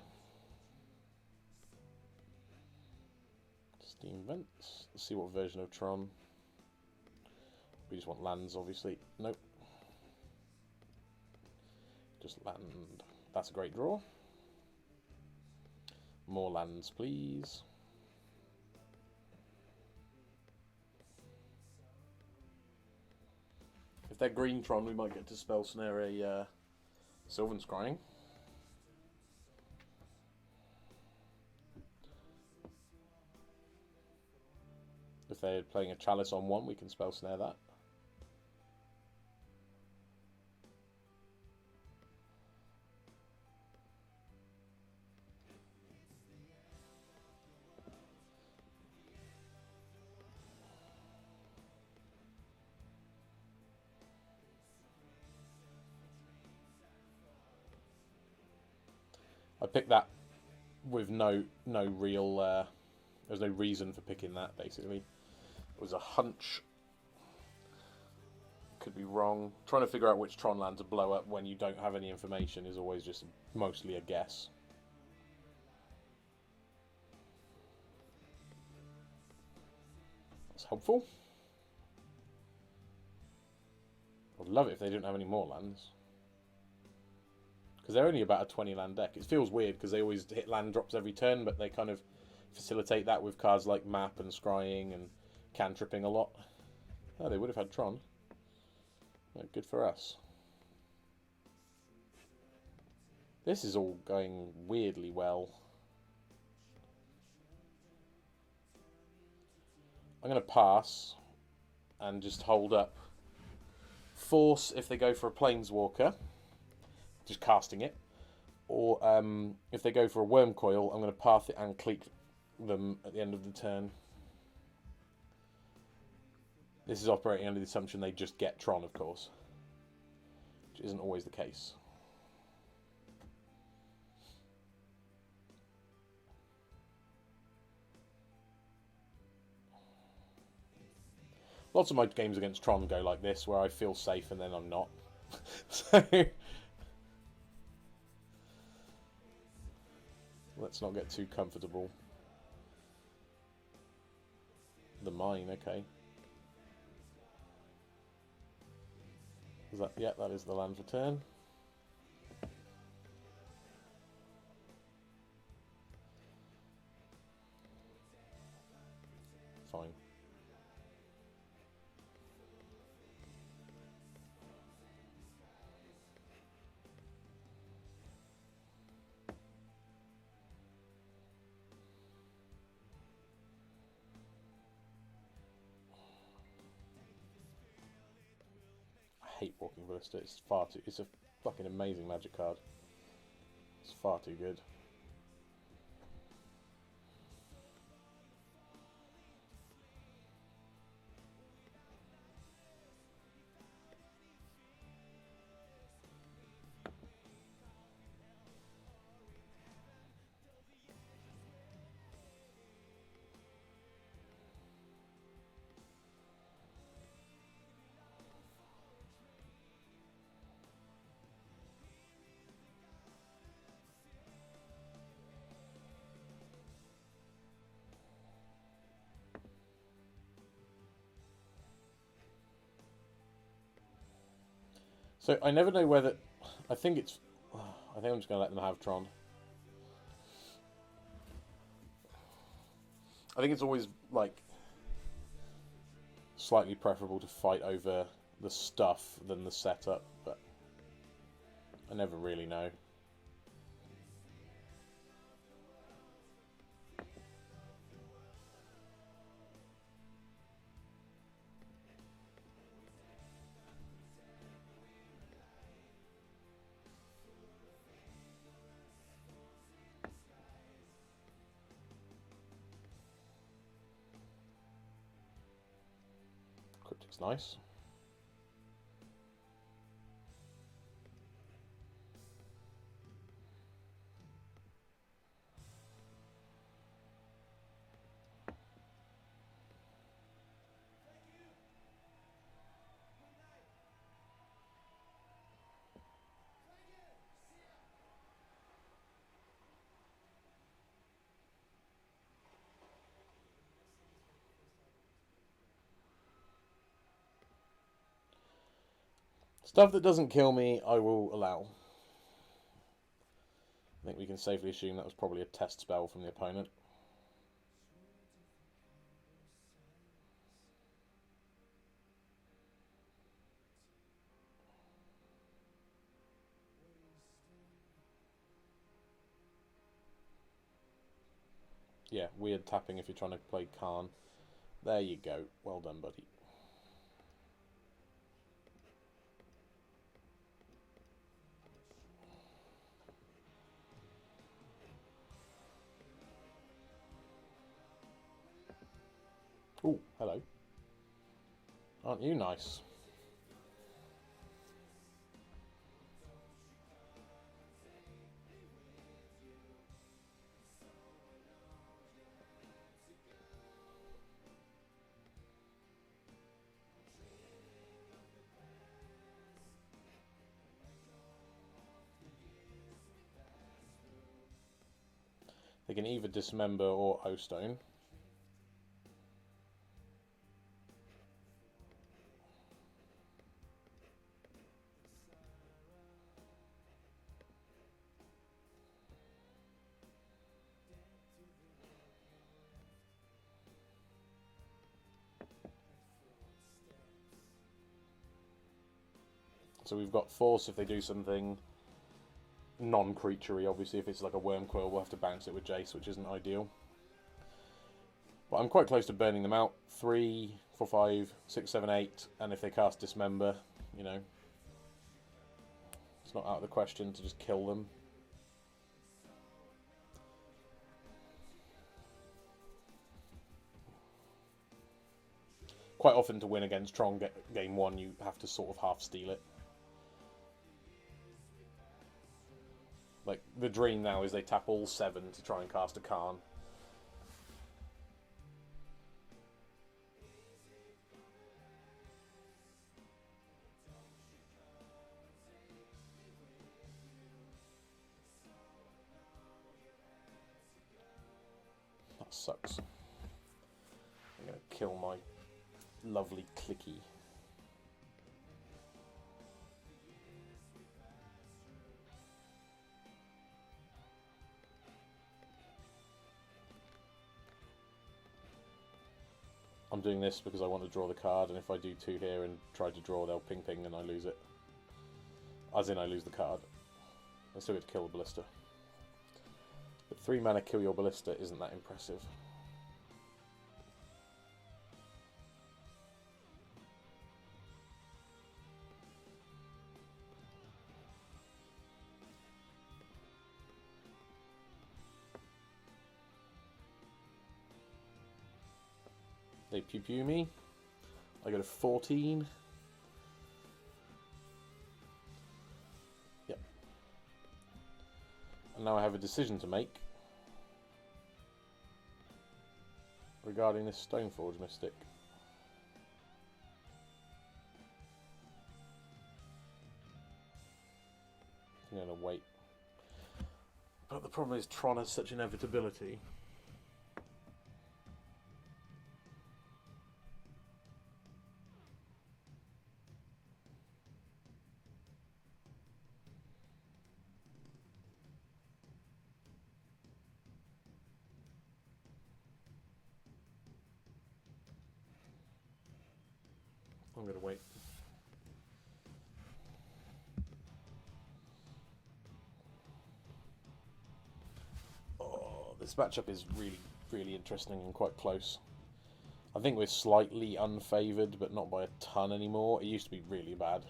Steam Vents. Let's see what version of Tron. We just want lands, obviously. Nope. Just land. That's a great draw. More lands, please. If they're green Tron, we might get to spell snare a Sylvan Scrying. If they're playing a Chalice on 1, we can spell snare that. I picked that with no real... there's no reason for picking that, basically. It was a hunch. Could be wrong. Trying to figure out which Tron land to blow up when you don't have any information is always just mostly a guess. That's helpful. I'd love it if they didn't have any more lands. Because they're only about a 20 land deck. It feels weird because they always hit land drops every turn, but they kind of facilitate that with cards like Map and Scrying and cantripping a lot. Oh, they would have had Tron. Oh, good for us. This is all going weirdly well. I'm going to pass and just hold up Force if they go for a Planeswalker, just casting it, or if they go for a Worm Coil, I'm going to path it and click them at the end of the turn. This is operating under the assumption they just get Tron, of course, which isn't always the case. Lots of my games against Tron go like this, where I feel safe and then I'm not. So let's not get too comfortable. The mine, okay. Is that, yeah, that is the land for turn. Fine. I hate Walking Ballista. It's far too. It's a fucking amazing Magic card. It's far too good. So I never know whether. I think it's. I think I'm just going to let them have Tron. I think it's always like slightly preferable to fight over the stuff than the setup, but I never really know. Cryptic's nice. Stuff that doesn't kill me, I will allow. I think we can safely assume that was probably a test spell from the opponent. Yeah, weird tapping if you're trying to play Khan. There you go. Well done, buddy. Ooh, hello. Aren't you nice? They can either dismember or O-Stone. So we've got force if they do something non-creaturey. Obviously, if it's like a worm quill, we'll have to bounce it with Jace, which isn't ideal. But I'm quite close to burning them out. 3, 4, 5, 6, 7, 8, and if they cast Dismember, you know, it's not out of the question to just kill them. Quite often to win against Tron game 1, you have to sort of half steal it. Like, the dream now is they tap all 7 to try and cast a Karn. That sucks. I'm going to kill my lovely clicky. I'm doing this because I want to draw the card, and if I do 2 here and try to draw, they'll ping ping and I lose it. As in, I lose the card. I still get to kill the ballista. But 3 mana kill your ballista isn't that impressive. They pew pew me. I go to 14. Yep. And now I have a decision to make regarding this Stoneforge Mystic. I'm going to wait. But the problem is Tron has such inevitability. I'm going to wait. Oh, this matchup is really, really interesting and quite close. I think we're slightly unfavoured, but not by a ton anymore. It used to be really bad.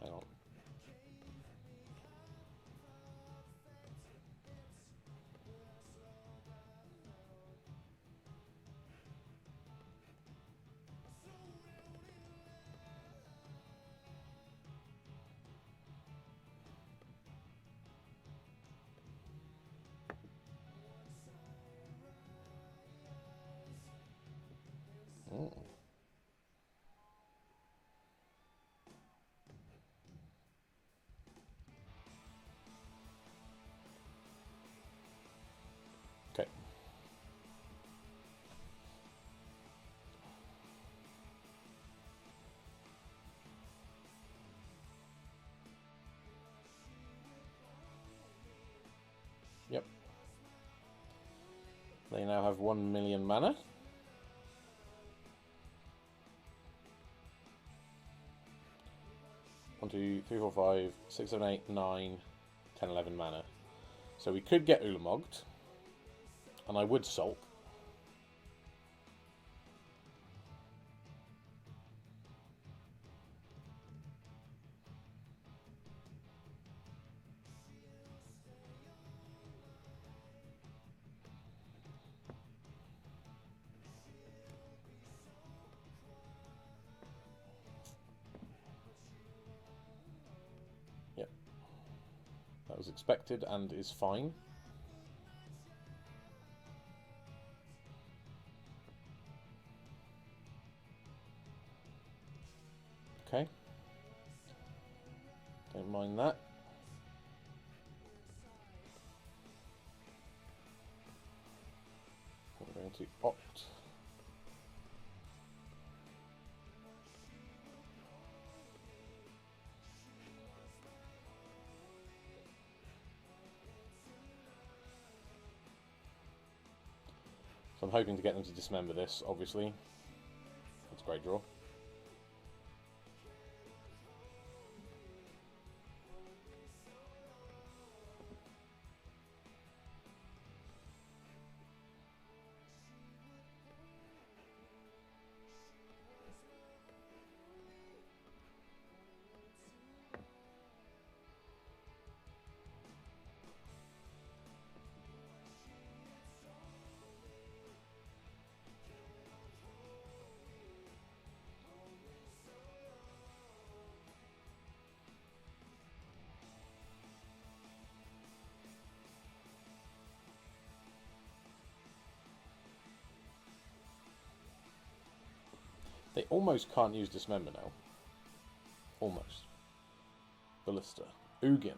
Hang on. Oh. Okay. Yep. They now have 1 million mana. One, 2, 3, 4, 5, 6, 7, 8, 9, 10, 11 mana. So we could get Ulamogged, and I would sulk. That was expected and is fine. Okay. Don't mind that. We're going to opt. So I'm hoping to get them to dismember this, obviously. That's a great draw. They almost can't use Dismember now. Almost. Ballista. Ugin.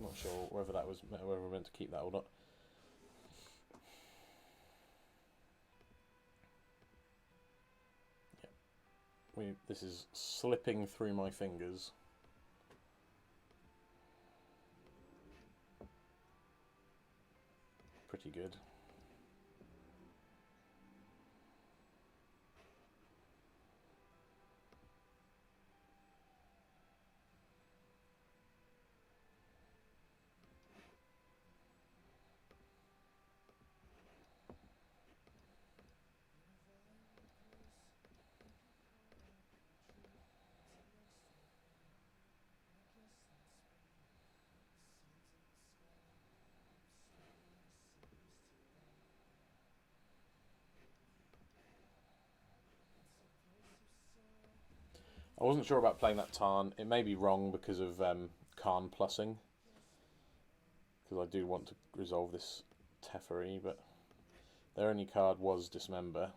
Not sure whether we're meant to keep that or not. Yeah. This is slipping through my fingers. Pretty good. I wasn't sure about playing that Tarn. It may be wrong because of Karn plussing. Because I do want to resolve this Teferi, but their only card was Dismember.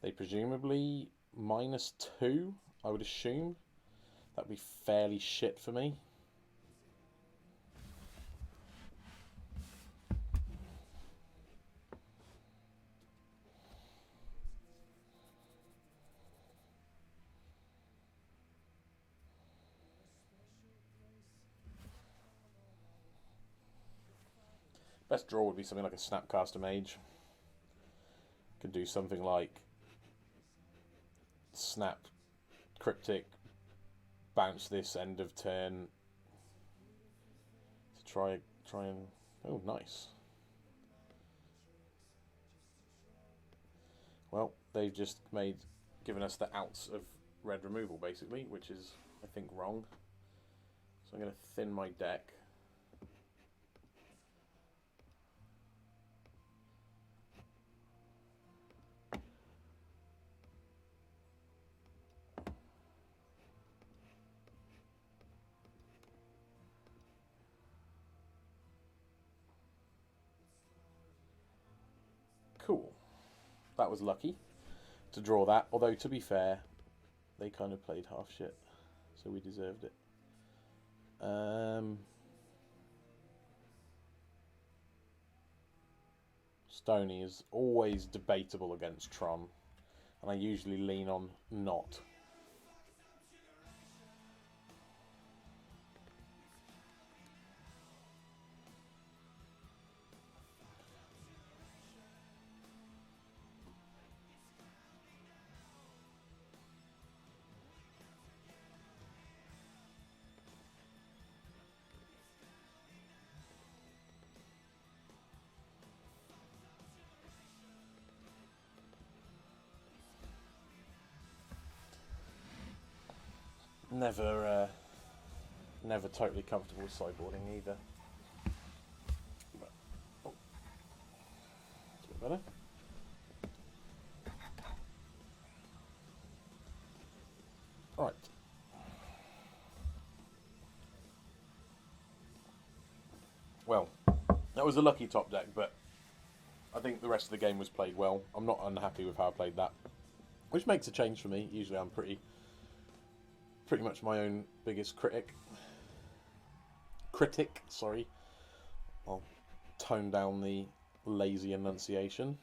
They presumably -2, I would assume. That'd be fairly shit for me. Best draw would be something like a Snapcaster Mage. Could do something like Snap Cryptic, bounce this end of turn to try and... Oh, nice. Well, they've just given us the outs of red removal, basically, which is, I think, wrong. So I'm going to thin my deck. Cool. That was lucky to draw that, although to be fair, they kind of played half shit, so we deserved it. Stony is always debatable against Tron, and I usually lean on not. Never totally comfortable with sideboarding either. But, oh, that's a bit better. Alright. Well, that was a lucky top deck, but I think the rest of the game was played well. I'm not unhappy with how I played that, which makes a change for me. Usually I'm pretty much my own biggest critic. Sorry. I'll tone down the lazy enunciation.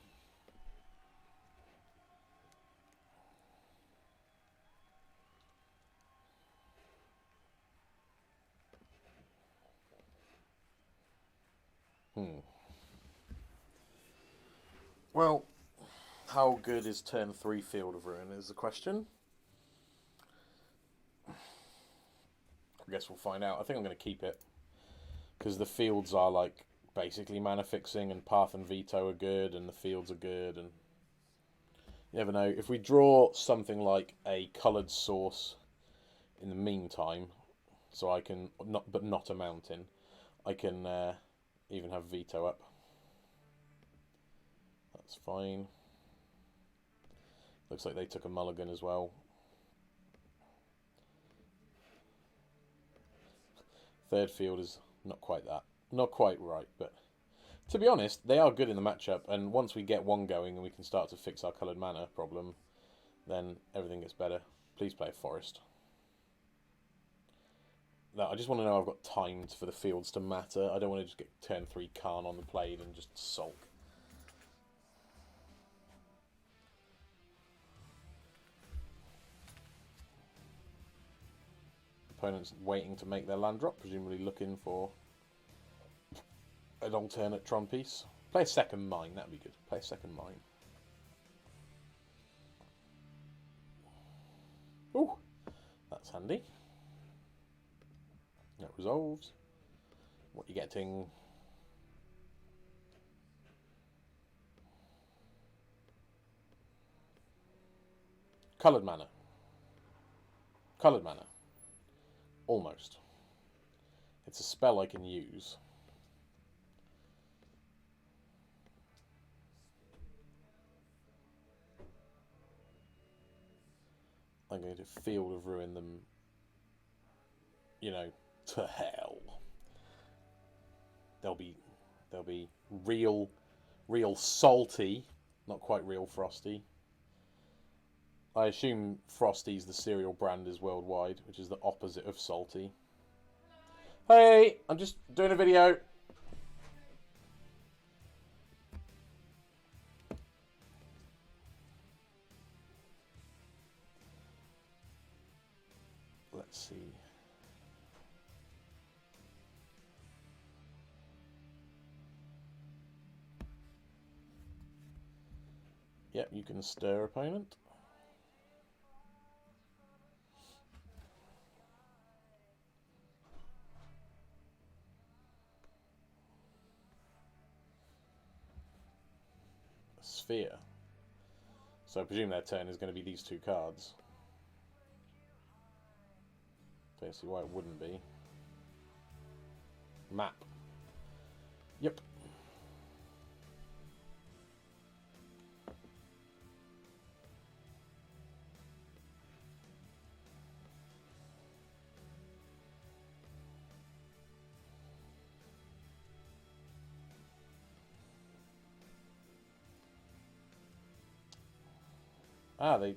Well, how good is turn 3 Field of Ruin is the question. I guess we'll find out. I think I'm going to keep it, because the fields are like basically mana fixing, and Path and Veto are good, and the fields are good, and you never know. If we draw something like a coloured source in the meantime, so I can, not a mountain, I can even have Veto up. That's fine. Looks like they took a mulligan as well. Third field is not quite that. Not quite right, but to be honest, they are good in the matchup, and once we get one going and we can start to fix our coloured mana problem, then everything gets better. Please play a forest. No, I just want to know I've got time for the fields to matter. I don't want to just get turn 3 Karn on the plate and just sulk. Opponent's waiting to make their land drop, presumably looking for an alternate Tron piece. Play a second mine, that'd be good. Play a second mine. Ooh, that's handy. That resolves. What you getting? Coloured mana. Coloured mana. Almost. It's a spell I can use. I'm going to Field of Ruin them, you know, to hell. They'll be real salty, not quite real frosty. I assume Frosty's the cereal brand is worldwide, which is the opposite of salty. Hey, I'm just doing a video. Let's see. Yep, you can stir opponent. Sphere. So I presume their turn is going to be these two cards. Don't see why it wouldn't be. Map. Yep. Ah, they...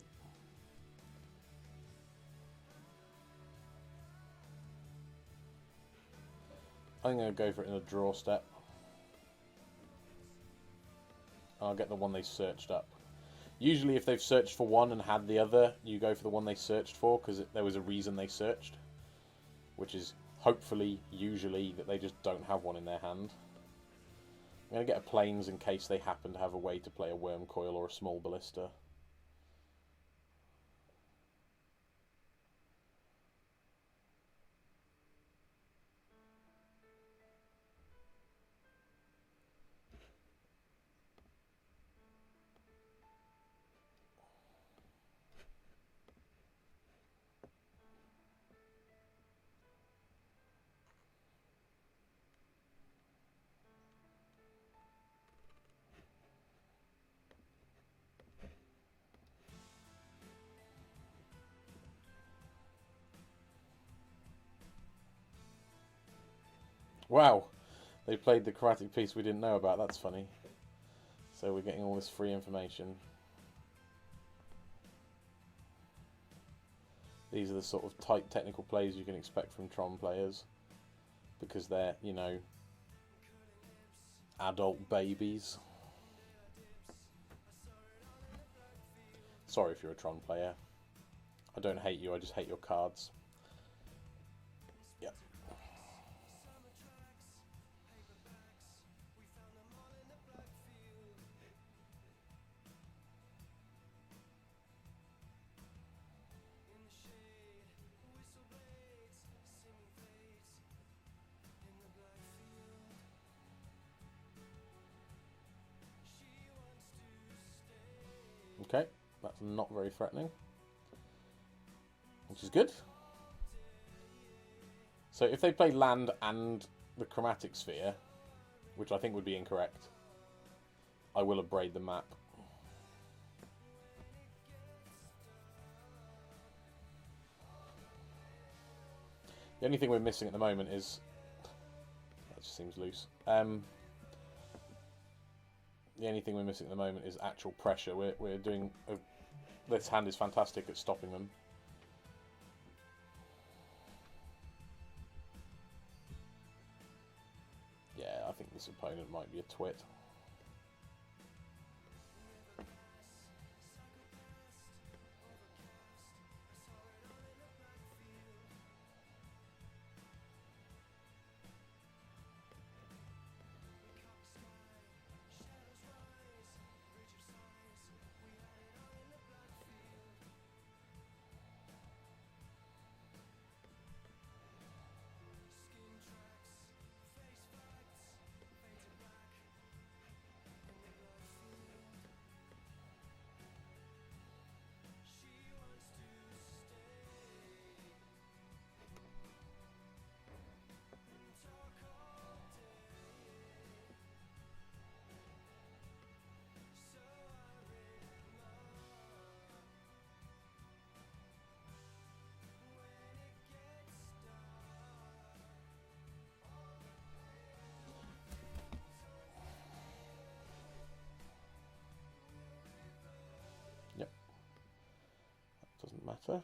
I'm going to go for it in a draw step. I'll get the one they searched up. Usually if they've searched for one and had the other, you go for the one they searched for, because there was a reason they searched. Which is, hopefully, usually, that they just don't have one in their hand. I'm going to get a Plains in case they happen to have a way to play a Worm Coil or a Small Ballista. Wow, they played the chromatic piece we didn't know about. That's funny. So we're getting all this free information. These are the sort of tight technical plays you can expect from Tron players. Because they're, you know, adult babies. Sorry if you're a Tron player. I don't hate you, I just hate your cards. Yep. Okay, that's not very threatening. Which is good. So if they play land and the chromatic sphere, which I think would be incorrect, I will abrade the map. The only thing we're missing at the moment is... That just seems loose. The only thing we're missing at the moment is actual pressure. We're doing... This hand is fantastic at stopping them. Yeah, I think this opponent might be a twit. Yep. That doesn't matter.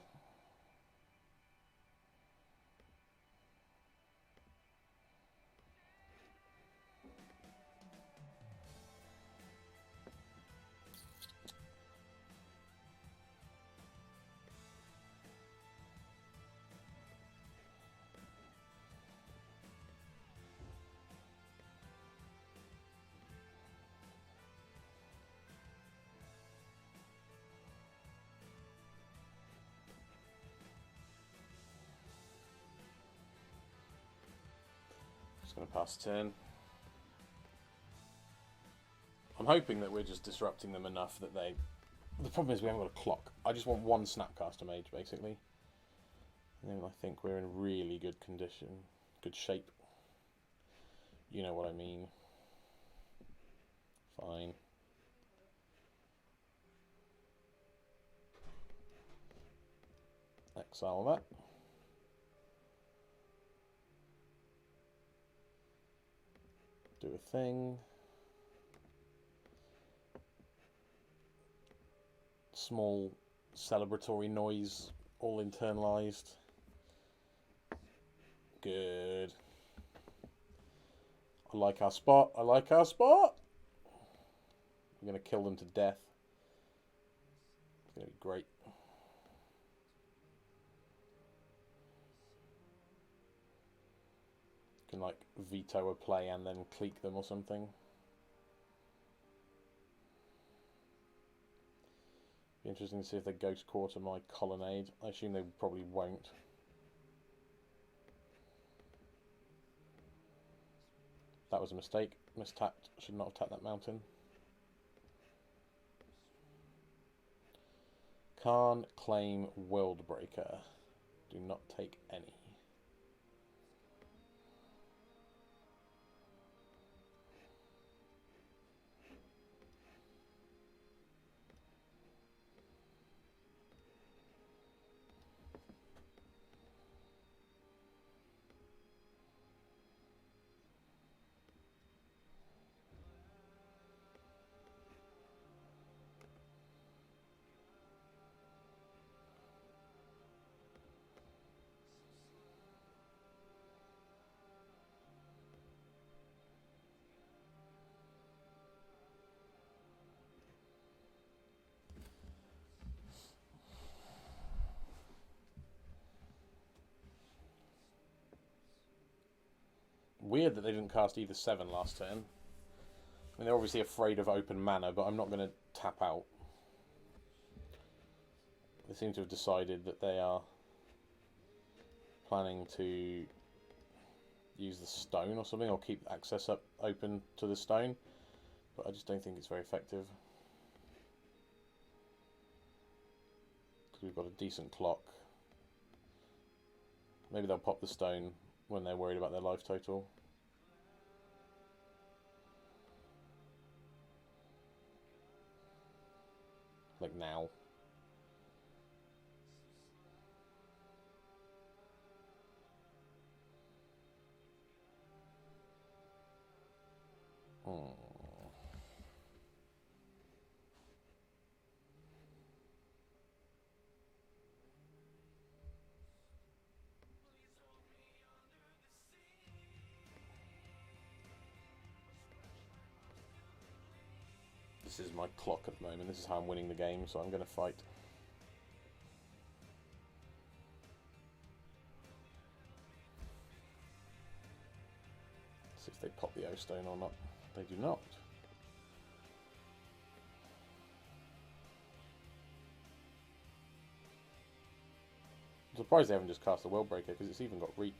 Just going to pass turn. I'm hoping that we're just disrupting them enough that they... The problem is we haven't got a clock. I just want one Snapcaster Mage, basically. And then I think we're in really good condition. Good shape. You know what I mean. Fine. Exile that. Do a thing. Small celebratory noise, all internalized. Good. I like our spot. I like our spot. I'm going to kill them to death. It's going to be great. Can like veto a play and then clique them or something. Be interesting to see if they ghost quarter my colonnade. I assume they probably won't. That was a mistake. Mistapped. Should not have tapped that mountain. Can't claim Worldbreaker. Do not take any. Weird that they didn't cast either 7 last turn. I mean, they're obviously afraid of open mana, but I'm not going to tap out. They seem to have decided that they are planning to use the stone or something, or keep access up open to the stone, but I just don't think it's very effective. Because we've got a decent clock. Maybe they'll pop the stone when they're worried about their life total. Like now. This is my clock at the moment. This is how I'm winning the game, so I'm going to fight. See if they pop the O-Stone or not. They do not. I'm surprised they haven't just cast the World Breaker, because it's even got reach.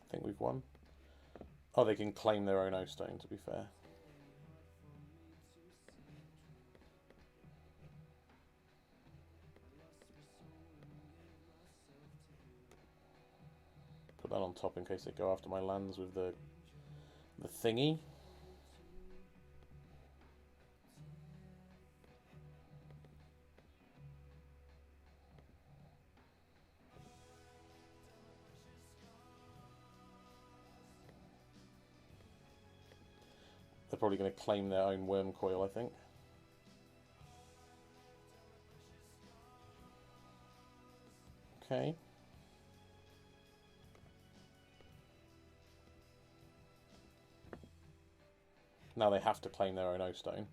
I think we've won. Oh, they can claim their own O-Stone, to be fair. Put that on top in case they go after my lands with the thingy. They're probably going to claim their own worm coil, I think. Okay. Now they have to claim their own O-Stone.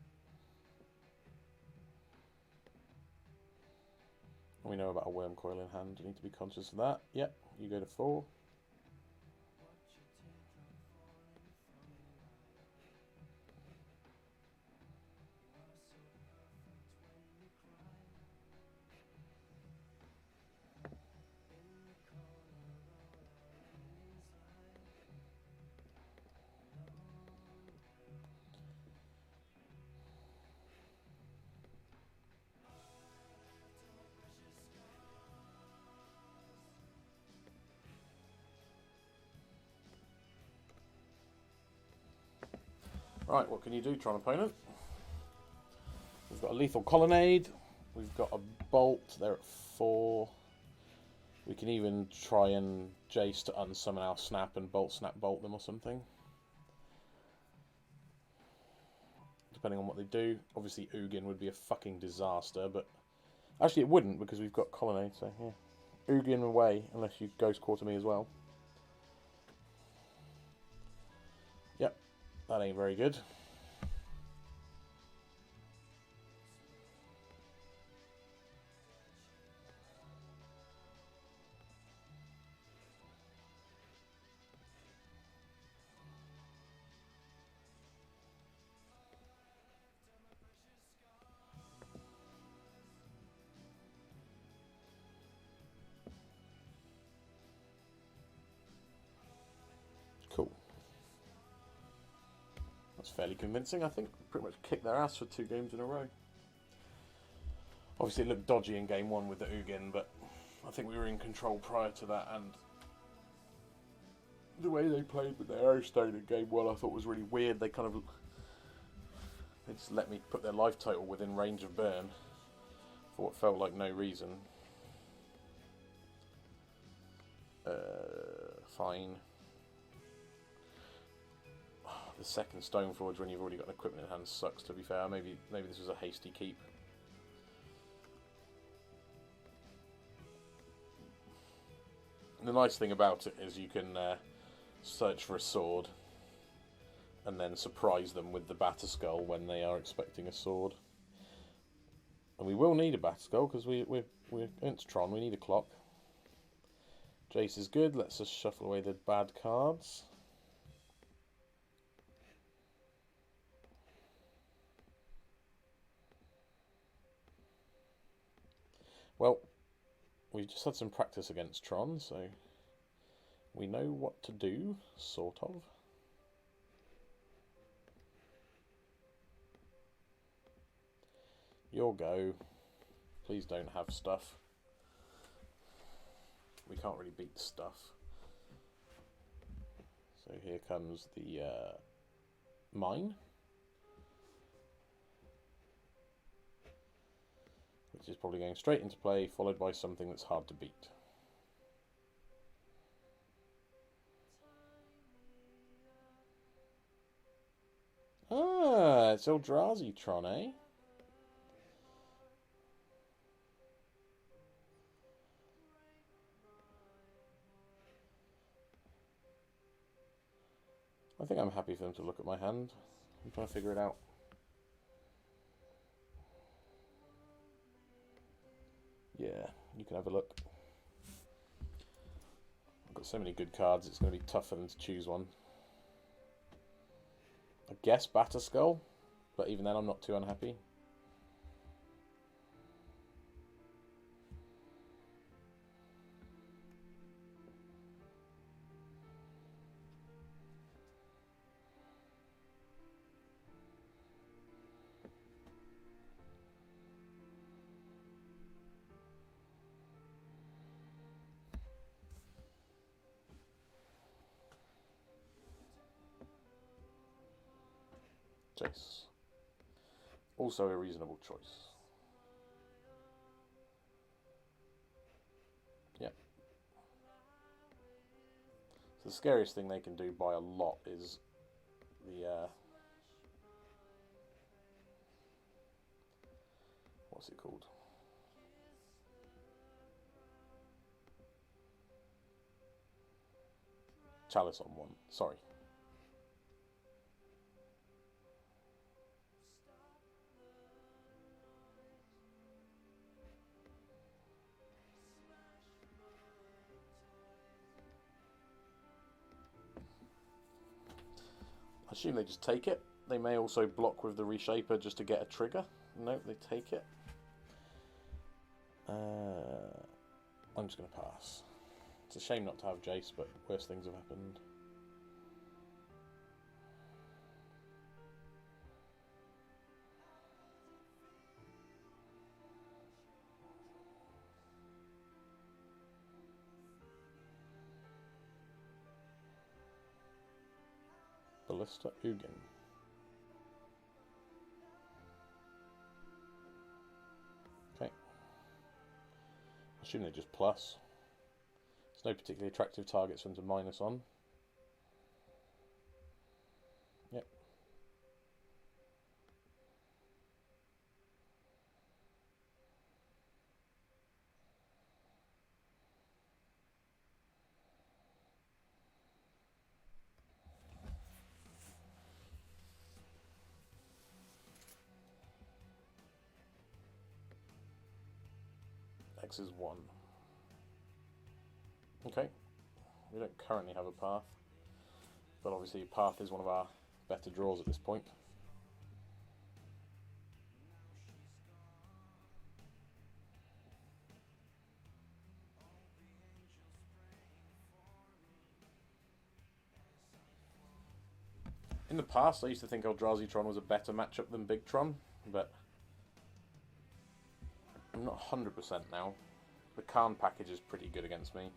We know about a worm coil in hand. You need to be conscious of that. Yep, you go to 4. Right, what can you do, Tron opponent? We've got a lethal colonnade. We've got a bolt. They're at 4. We can even try and Jace to unsummon our snap and snap, bolt them or something. Depending on what they do. Obviously, Ugin would be a fucking disaster, but actually it wouldn't because we've got colonnade. So yeah, Ugin away unless you Ghost Quarter me as well. Yep, that ain't very good. That's fairly convincing, I think. Pretty much kicked their ass for 2 games in a row. Obviously it looked dodgy in game 1 with the Ugin, but I think we were in control prior to that, and the way they played with their Aerostone in game 1 I thought was really weird. They just let me put their life total within range of burn for what felt like no reason. Fine. The second Stoneforge when you've already got an equipment in hand sucks, to be fair. Maybe this was a hasty keep. The nice thing about it is you can search for a sword and then surprise them with the Batterskull when they are expecting a sword. And we will need a Batterskull because we're against Tron, we need a clock. Jace is good, let's just shuffle away the bad cards. Well, we just had some practice against Tron, so we know what to do, sort of. Your go. Please don't have stuff. We can't really beat stuff. So here comes the mine. Which is probably going straight into play, followed by something that's hard to beat. Ah, it's Eldrazi Tron, eh? I think I'm happy for them to look at my hand. I'm trying to figure it out. Yeah, you can have a look. I've got so many good cards, it's going to be tough for them to choose one. I guess Batterskull, but even then I'm not too unhappy. Jace. Also a reasonable choice. Yep. So the scariest thing they can do by a lot is the what's it called? Chalice on 1. Sorry. I assume they just take it. They may also block with the Reshaper just to get a trigger. No, they take it. I'm just going to pass. It's a shame not to have Jace, but worse things have happened. Ballista Ugin. Okay. I assume they're just plus. There's no particularly attractive targets for them to minus on. Yep. X is 1. Okay. We don't currently have a path, but obviously path is one of our better draws at this point. In the past, I used to think Eldrazi Tron was a better matchup than Big Tron, but I'm not 100% now. The Karn package is pretty good against me.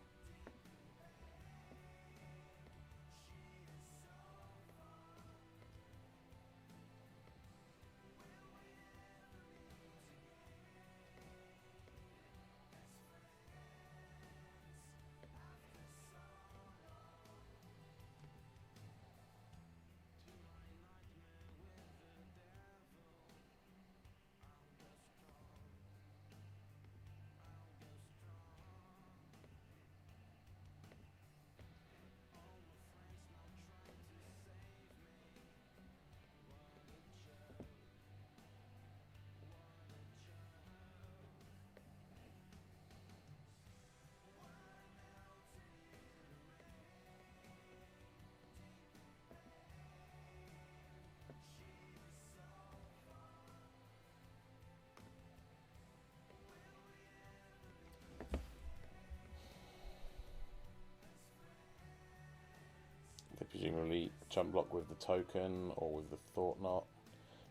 They presumably chump block with the token or with the Thought Knot.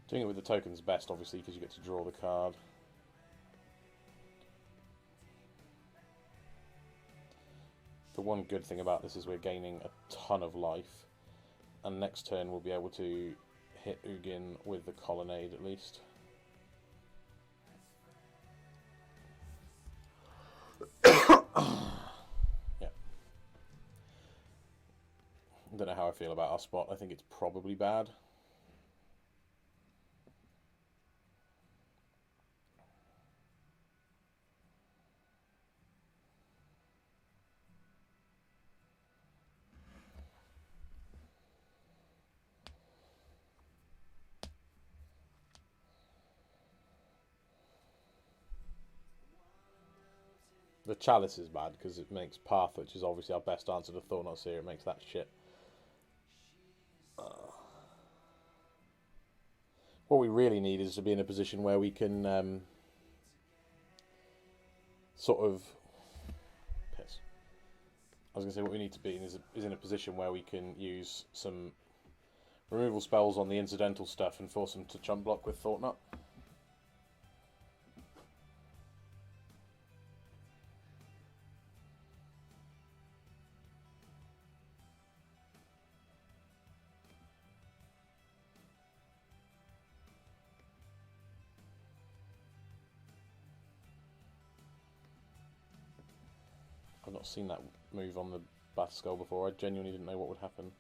Doing it with the token's best, obviously, because you get to draw the card. The one good thing about this is we're gaining a ton of life, and next turn we'll be able to hit Ugin with the Colonnade at least. Yeah. I don't know how I feel about our spot. I think it's probably bad. The Chalice is bad because it makes Path, which is obviously our best answer to Thornots here. It makes that shit. What we really need is to be in a position where we can sort of... Piss. I was going to say what we need to be in is in a position where we can use some removal spells on the incidental stuff and force them to chump block with Thought Knot. I've not seen that move on the Batterskull before. I genuinely didn't know what would happen.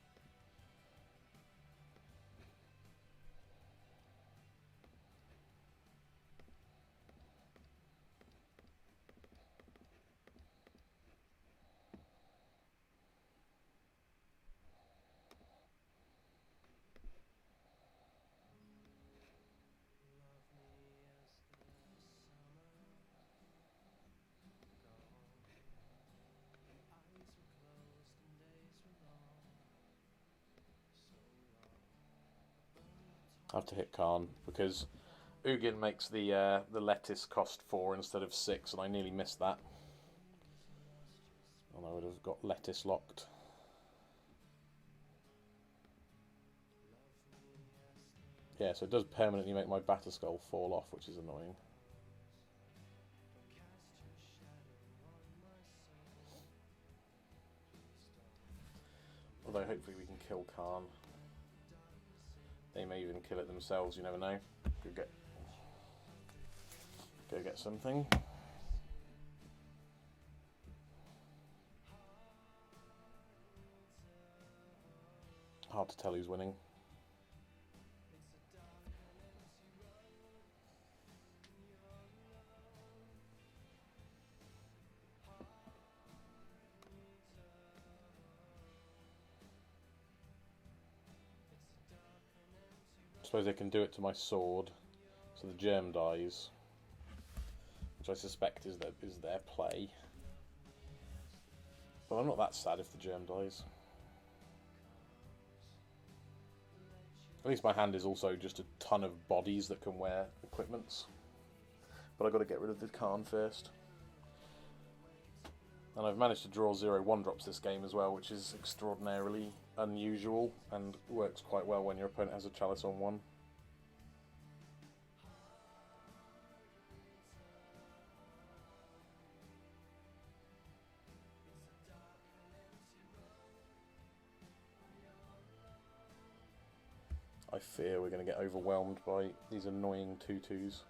I have to hit Karn because Ugin makes the lettuce cost 4 instead of 6, and I nearly missed that. And I would have got lettuce locked. Yeah, so it does permanently make my Batterskull fall off, which is annoying. Although hopefully we can kill Karn. They may even kill it themselves, you never know. Go get something. Hard to tell who's winning. I suppose they can do it to my sword, so the germ dies, which I suspect is their play. But I'm not that sad if the germ dies. At least my hand is also just a ton of bodies that can wear equipments. But I've got to get rid of the Karn first. And I've managed to draw 0 1-drops this game as well, which is extraordinarily unusual and works quite well when your opponent has a chalice on one. I fear we're going to get overwhelmed by these annoying 2/2s.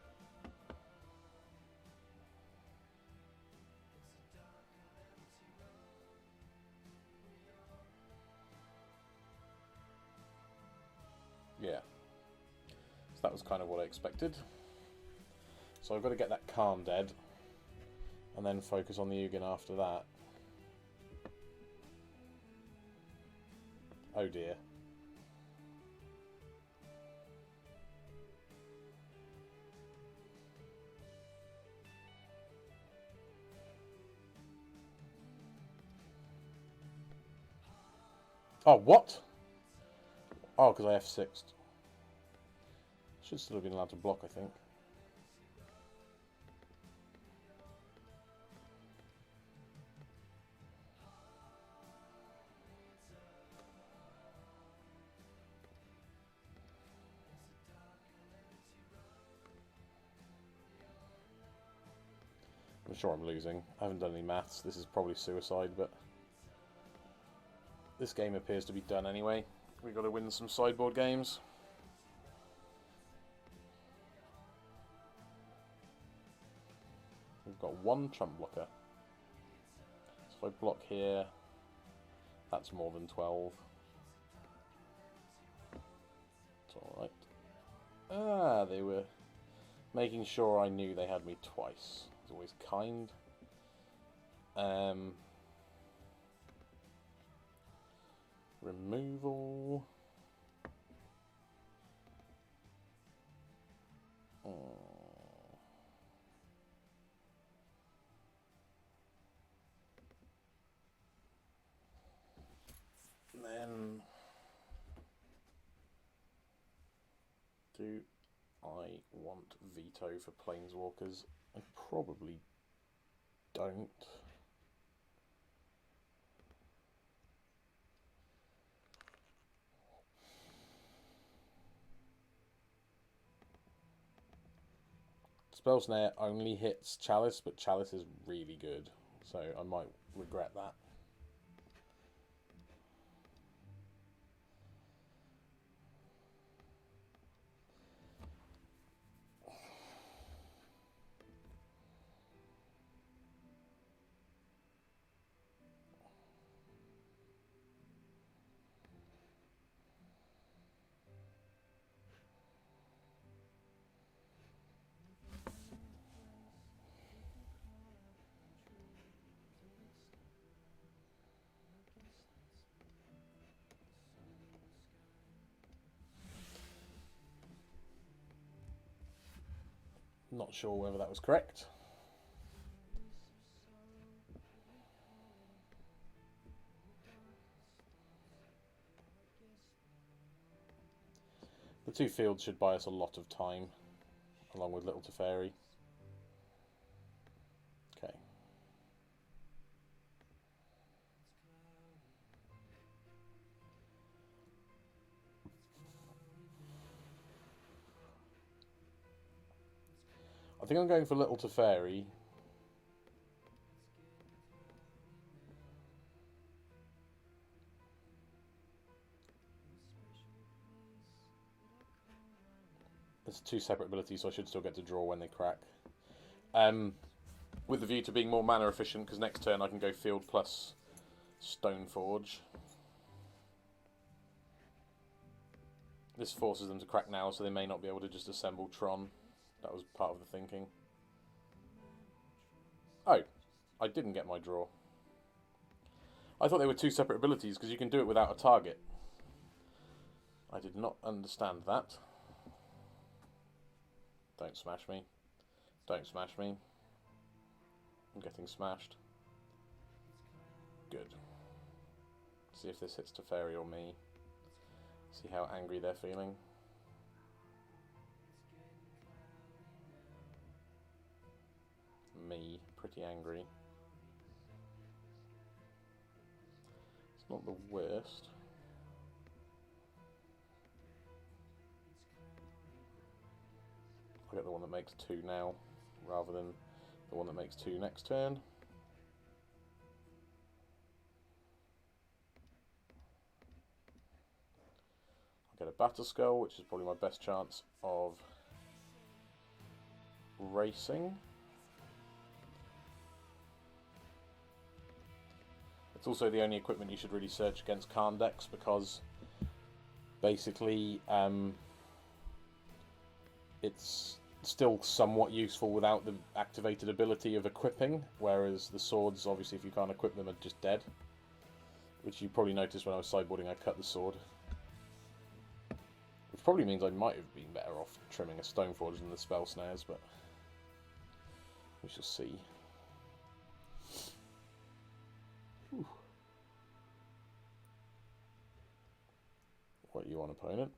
Yeah. So that was kind of what I expected. So I've got to get that Calm dead, and then focus on the Ugin after that. Oh dear. Oh, what? Oh, because I F6'd. Should still have been allowed to block, I think. I'm sure I'm losing. I haven't done any maths. This is probably suicide, but this game appears to be done anyway. We've got to win some sideboard games. We've got one trump blocker. So if I block here, that's more than 12. It's alright. Ah, they were making sure I knew they had me twice. It's always kind. Removal. Then do I want veto for planeswalkers? I probably don't. Spell Snare only hits Chalice, but Chalice is really good, so I might regret that. Not sure whether that was correct. The two fields should buy us a lot of time, along with Little Teferi. Okay. I think I'm going for Little Teferi. There's two separate abilities, so I should still get to draw when they crack. With the view to being more mana efficient, because next turn I can go field plus Stoneforge. This forces them to crack now, so they may not be able to just assemble Tron. That was part of the thinking. Oh, I didn't get my draw. I thought they were two separate abilities, because you can do it without a target. I did not understand that. Don't smash me. Don't smash me. I'm getting smashed. Good. See if this hits Teferi or me. See how angry they're feeling. Me, pretty angry. It's not the worst. I get the one that makes 2 now, rather than the one that makes 2 next turn. I get a Battle Skull, which is probably my best chance of racing. It's also the only equipment you should really search against Karn decks, because basically it's still somewhat useful without the activated ability of equipping, whereas the swords, obviously, if you can't equip them, are just dead. Which you probably noticed when I was sideboarding, I cut the sword. Which probably means I might have been better off trimming a Stoneforge than the spell snares, but we shall see. Whew. What you want, opponent?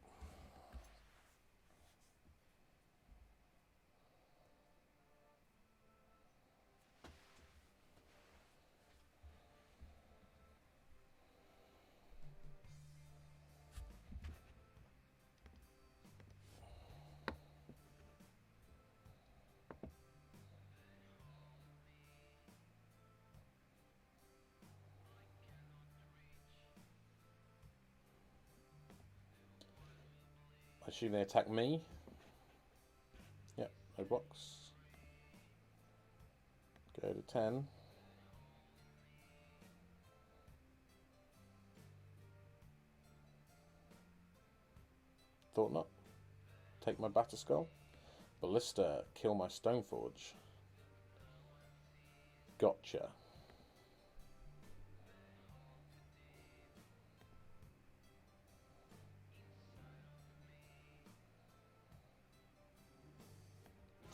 I assume they attack me. Yep, no blocks. Go to 10. Thought not. Take my Battle Skull. Ballista, kill my Stoneforge. Gotcha.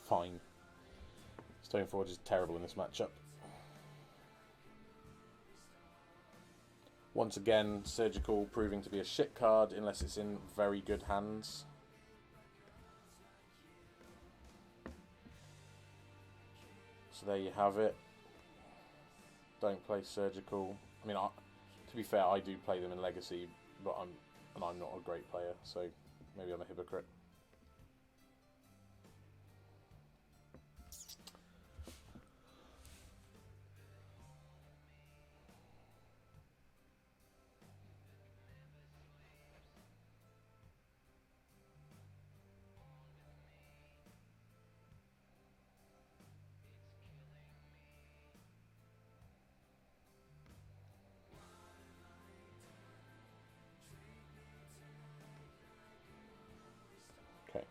Fine. Stoneforge is terrible in this matchup. Once again, Surgical proving to be a shit card unless it's in very good hands. So there you have it. Don't play Surgical. I mean, to be fair, I do play them in Legacy, but I'm not a great player, so maybe I'm a hypocrite. Okay.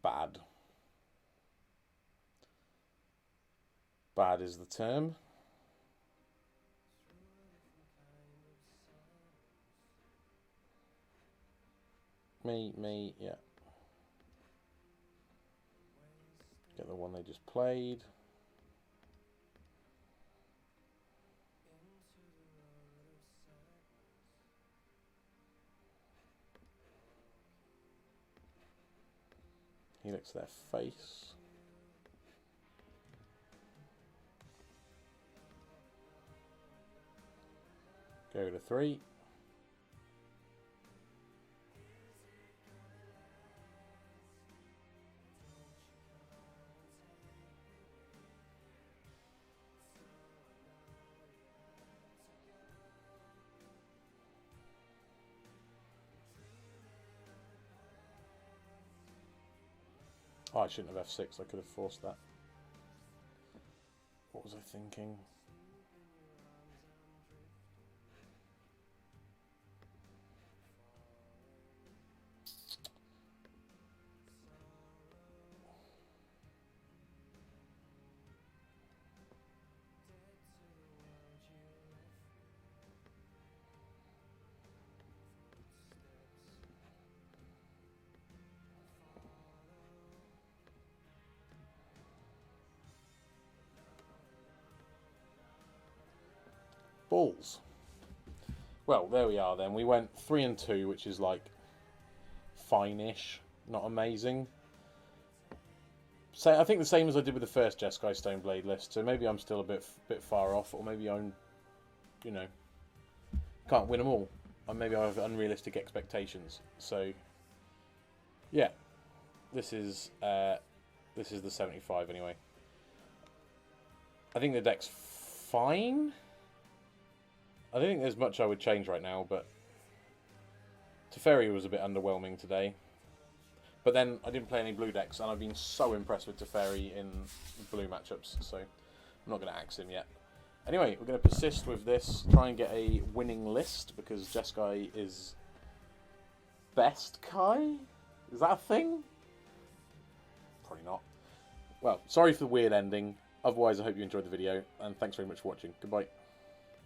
Bad. Bad is the term. Me, yeah. Get the one they just played. Helix their face. Go to 3. Oh, I shouldn't have F6, I could have forced that. What was I thinking? Balls. Well, there we are then. We went 3 and 2, which is like fine-ish, not amazing. So I think the same as I did with the first Jeskai Stoneblade list. So maybe I'm still a bit far off, or maybe I'm, you know, can't win them all, or maybe I have unrealistic expectations. So yeah, this is the 75 anyway. I think the deck's fine. I don't think there's much I would change right now, but Teferi was a bit underwhelming today. But then I didn't play any blue decks, and I've been so impressed with Teferi in blue matchups, so I'm not going to axe him yet. Anyway, we're going to persist with this, try and get a winning list, because Jeskai is best Kai? Is that a thing? Probably not. Well, sorry for the weird ending. Otherwise, I hope you enjoyed the video, and thanks very much for watching. Goodbye.